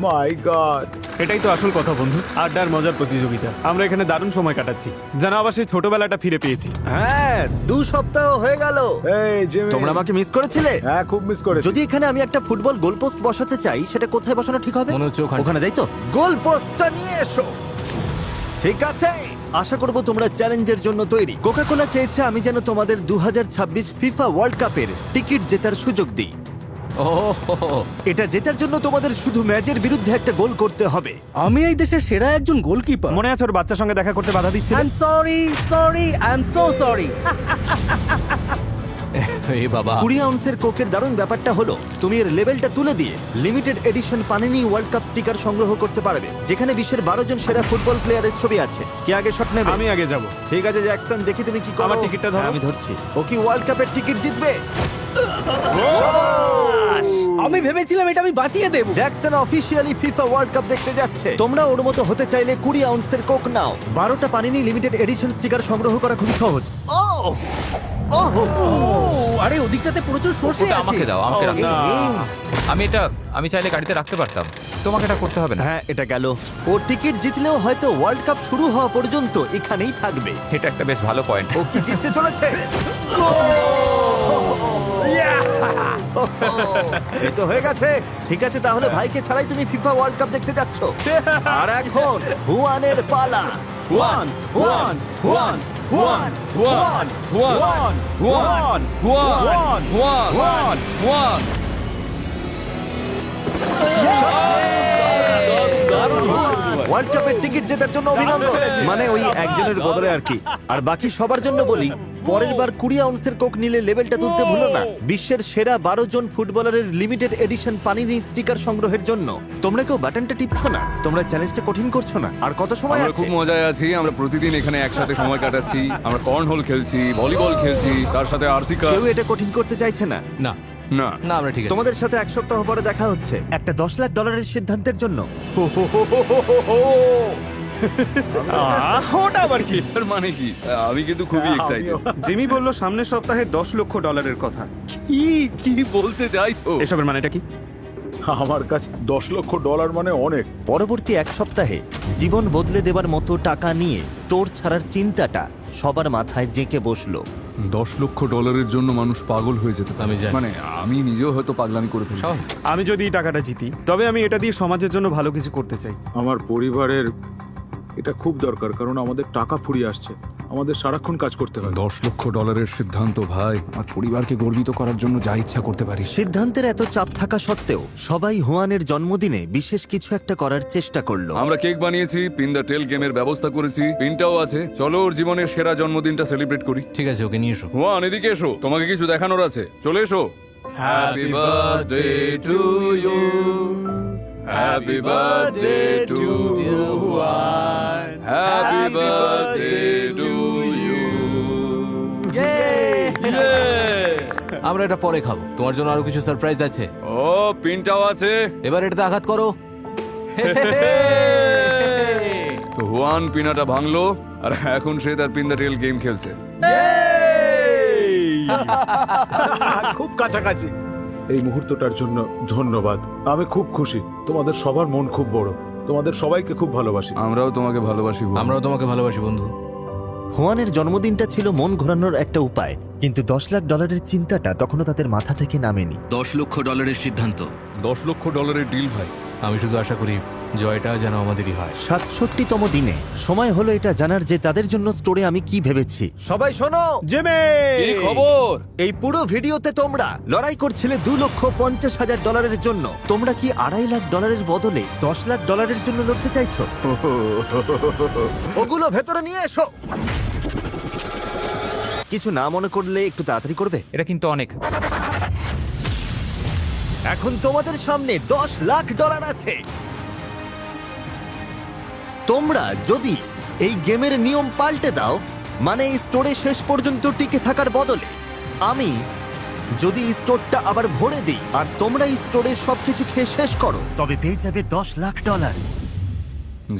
মাই গড। এটাই তো আসল কথা বন্ধু, আড্ডার মজার প্রতিযোগিতা। আমরা এখানে দারুণ সময় কাটাচ্ছি, যেন আবার সেই ছোটবেলাটা ফিরে পেয়েছি। হ্যাঁ, 2 সপ্তাহ হয়ে গেল। এই জিমি, তোমরা আমাকে মিস করেছিলে? হ্যাঁ, খুব মিস করেছি। যদি এখানে আমি একটা ফুটবল গোলপোস্ট বসাতে চাই, সেটা কোথায় বসানো ঠিক হবে? মনে হচ্ছে ওখানে। ওখানে, তাই তো? গোলপোস্টটা নিয়ে এসো। ঠিক আছে, আশা করব তোমরা চ্যালেঞ্জের জন্য তৈরি। কোকা-কোলা চেয়েছে আমি যেন তোমাদের 2026 ফিফা ওয়ার্ল্ড কাপের টিকিট জেতার সুযোগ দিই। ও, এটা জেতার জন্য তোমাদের শুধু ম্যাচের বিরুদ্ধে একটা গোল করতে হবে। আমি এই দেশের সেরা একজন গোলকিপার। মনে আছে ওর বাচ্চার সঙ্গে দেখা করতে বাধা দিচ্ছে? I am sorry, I am so sorry. এ বাবা। 20 আউন্সের কোকের দারুণ ব্যাপারটা হলো তুমি এর লেভেলটা তুলে দিয়ে limited edition panini world cup sticker সংগ্রহ করতে পারবে, যেখানে বিশ্বের 12 জন সেরা ফুটবল প্লেয়ারের ছবি আছে। কে আগে শট নেবে? আমি আগে যাব। ঠিক আছে জ্যাকসন, দেখি তুমি কি করো। আমার টিকিটটা ধরো। হ্যাঁ, আমি ধরছি। ও কি ওয়ার্ল্ড কাপের টিকিট জিতবে? শাবাশ! আমি ভেবেছিলাম এটা আমি বাঁচিয়ে দেব। Jackson officially FIFA World Cup দেখতে যাচ্ছে। তোমরা ওর মতো হতে চাইলে 20 আউন্সের কোক নাও। 12টা পানিনি লিমিটেড এডিশন স্টিকার সংগ্রহ করা খুবই সহজ। আরে ওদিকটাতে প্রচুর সর্ষে ওটা আছে। আমাকে দাও, আমাকে রাখো। এই, আমি চাইলে গাড়িতে রাখতে পারতাম, তোমাকে এটা করতে হবে না। হ্যাঁ, এটা গেল। ও টিকিট জিতলেও হয়তো ওয়ার্ল্ড কাপ শুরু হওয়া পর্যন্ত এখানেই থাকবে। এটা একটা বেশ ভালো পয়েন্ট। ও কি জিততে চলেছে? এই তো হয়ে গেছে। ঠিক আছে, তাহলে ভাইকে ছাড়াই তুমি ফিফা ওয়ার্ল্ড কাপ দেখতে যাচ্ছ। আর এখন হুয়ানের পালা। Juan, Juan, Juan, Juan, Juan, Juan, Juan, Juan, Juan, Juan. World কাপের টিকিট জেতার জন্য অভিনন্দন। মানে ওই একজনের বদলে আর কি। আর বাকি সবার জন্য বলি, পরের বার 20 আউন্সের কোক নিলে লেভেলটা তুলতে ভুলো না। বিশ্বের সেরা 12 জন ফুটবলারের লিমিটেড এডিশন পানিনি স্টিকার সংগ্রহের জন্য। তোমরা কেউ বাটনটা টিপছো না, তোমরা চ্যালেঞ্জটা কঠিন করছো না। আর কত সময় আমরা আছে? খুব মজায় আছি। আমরা প্রতিদিন এখানে একসাথে সময় কাটাচ্ছি। আমরা কর্নহোল খেলছি, ভলিবল খেলছি, তার সাথে আরসি কাপ। কেউ এটা কঠিন করতে চাইছে না। না না না, আমরা ঠিক আছে। তোমাদের সাথে 1 সপ্তাহ পরে দেখা হচ্ছে একটা $10 লাখ সিদ্ধান্তের জন্য। ওটা আবার কি? এটার মানে কি? আমি কিন্তু খুবই এক্সাইটেড। জিমি বলল সামনের সপ্তাহে $10 লক্ষ কথা। কি বলতে চাইছো? এসবের মানেটা কি? আমার কাছে $10 লক্ষ মানে অনেক। পরবর্তী 1 সপ্তাহে জীবন বদলে দেবার মতো টাকা নিয়ে স্টোর ছাড়ার চিন্তাটা সবার মাথায় জেঁকে বসলো। $10 লক্ষ জন্য মানুষ পাগল হয়ে যেতে পারে। আমি জানি। মানে আমি নিজেও হয়তো পাগলামি করে ফেলি। স্বাভাবিক। আমি যদি এই টাকাটা জিতি তবে আমি এটা দিয়ে সমাজের জন্য ভালো কিছু করতে চাই। আমার পরিবারের এটা খুব দরকার, কারণ আমাদের টাকা ফুরিয়ে আসছে, আমাদের সারাক্ষণ কাজ করতে হয়। $10 লক্ষ সিদ্ধান্ত ভাই, আমার পরিবারকে গর্বিত করার জন্য যা ইচ্ছা করতে পারি। সিদ্ধান্তের এত চাপ থাকা সত্ত্বেও সবাই হুয়ানের জন্মদিনে বিশেষ কিছু একটা করার চেষ্টা করলো। আমরা কেক বানিয়েছি, পিন দ্য টেল গেমের ব্যবস্থা করেছি, পিনটাও আছে। চলো ওর জীবনের সেরা জন্মদিনটা সেলিব্রেট করি। ঠিক আছে, ওকে নিয়ে এসো। হুয়ান এদিকে এসো, তোমাকে কিছু দেখানোর আছে, চলে এসো। Happy birthday to you, happy birthday to Juan, happy birthday to you. আমরা এটা পরে খাবো, তোমার জন্য আরো কিছু সারপ্রাইজ আছে। ও পিনটাও আছে। এবার এটাতে আঘাত করো। তো হুয়ান পিনাটা ভাঙলো আর এখন সে তার পিন দ্য টেল গেম খেলছে। খুব কাছাকাছি। এই মুহূর্তটার জন্য ধন্যবাদ, আমি খুব খুশি। তোমাদের সবার মন খুব বড়, তোমাদের সবাইকে খুব ভালোবাসি। আমরাও তোমাকে ভালোবাসি হুয়ান। আমরাও তোমাকে ভালোবাসি বন্ধু। হুয়ানের জন্মদিনটা ছিল মন ঘোরানোর একটা উপায়, কিন্তু $10 লাখ চিন্তাটা তখনও তাদের মাথা থেকে নামেনি। $10 লক্ষ সিদ্ধান্ত। $10 লক্ষ ডিল ভাই। আমি শুধু আশা করি জয়টা যেন আমাদেরই হয়। 67তম দিনে সময় হলো এটা জানার যে তাদের জন্য স্টোরে আমি কি ভেবেছি। সবাই শোনো, জেমে কি খবর? এই পুরো ভিডিওতে তোমরা লড়াই করছিলে $2,50,000 জন্য। তোমরা কি $2.5 লাখ বদলে $10 লাখ জন্য লড়তে চাইছো? ওগুলো ভেতরে নিয়ে এসো। কিছু না মনে করলে একটু তাড়াতাড়ি করবে। এটা কিন্তু অনেক। এখন তোমাদের সামনে $10 লাখ আছে। তোমরা যদি এই গেমের নিয়ম পাল্টে দাও, মানে এই স্টোরে শেষ পর্যন্ত টিকে থাকার বদলে আমি যদি এই স্টোরটা আবার ভরে দিই আর তোমরা এই স্টোরের সবকিছু খেয়ে শেষ করো, তবে পেয়ে যাবে $10 লাখ।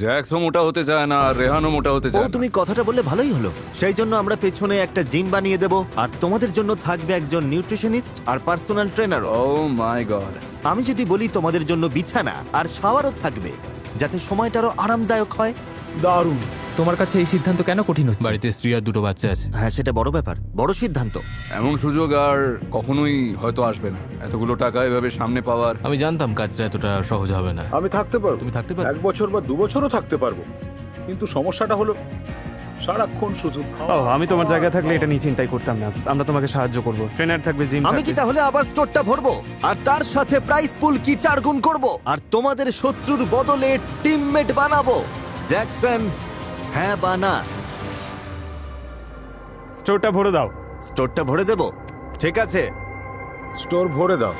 জ্যাকসও মোটা হতে চায় না আর রেহানও মোটা হতে ও, চায় না। তুমি কথাটা বললে ভালোই হলো। সেই জন্য আমরা পেছনে একটা জিম বানিয়ে দেব, আর তোমাদের জন্য থাকবে একজন নিউট্রিশনিস্ট আর পার্সোনাল ট্রেনারও। ও মাই গড। আমি যদি বলি তোমাদের জন্য বিছানা আর শাওয়ারও থাকবে, যাতে সময়টা আরো আরামদায়ক হয়। দারুণ। তোমার কাছে এই সিদ্ধান্ত কেন কঠিন হচ্ছে? বাড়িতে স্ত্রী আর দুটো বাচ্চা আছে। হ্যাঁ, সেটা বড় ব্যাপার, বড় সিদ্ধান্ত। এমন সুযোগ আর কখনোই হয়তো আসবে না, এতগুলো টাকা এভাবে সামনে পাওয়ার। আমি জানতাম কাজটা এতটা সহজ হবে না। আমি থাকতে পারবো, তুমি থাকতে পারবে? 1 বছর বা 2 বছরও থাকতে পারবো, কিন্তু সমস্যাটা হলো সারাক্ষণ শুধু ও, আমি তোমার জায়গায় থাকলে এটা নিয়ে চিন্তাই করতাম না। আমরা তোমাকে সাহায্য করব, ট্রেনার থাকবে, জিম আমি কি তাহলে আবার স্টোরটা ভরবো আর তার সাথে প্রাইস পুল কি 4 গুণ করব আর তোমাদের শত্রুর বদলে টিমমেট বানাবো? জ্যাকসন, হ্যাঁ বা না? স্টোরটা ভরে দাও। স্টোরটা ভরে দেব? ঠিক আছে, স্টোর ভরে দাও।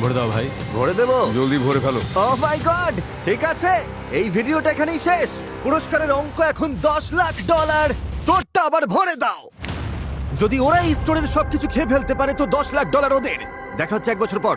ভরে দাও ভাই। ভরে দেব। জলদি ভরে ফেলো। ও মাই গড, ঠিক আছে, এই ভিডিওটা এখানেই শেষ। পুরস্কারের অঙ্ক এখন $10 লাখ। স্টোরটা আবার ভরে দাও। যদি ওরা এই স্টোরের সবকিছু খেয়ে ফেলতে পারে তো $10 লাখ ওদের। দেখা হচ্ছে 1 বছর পর।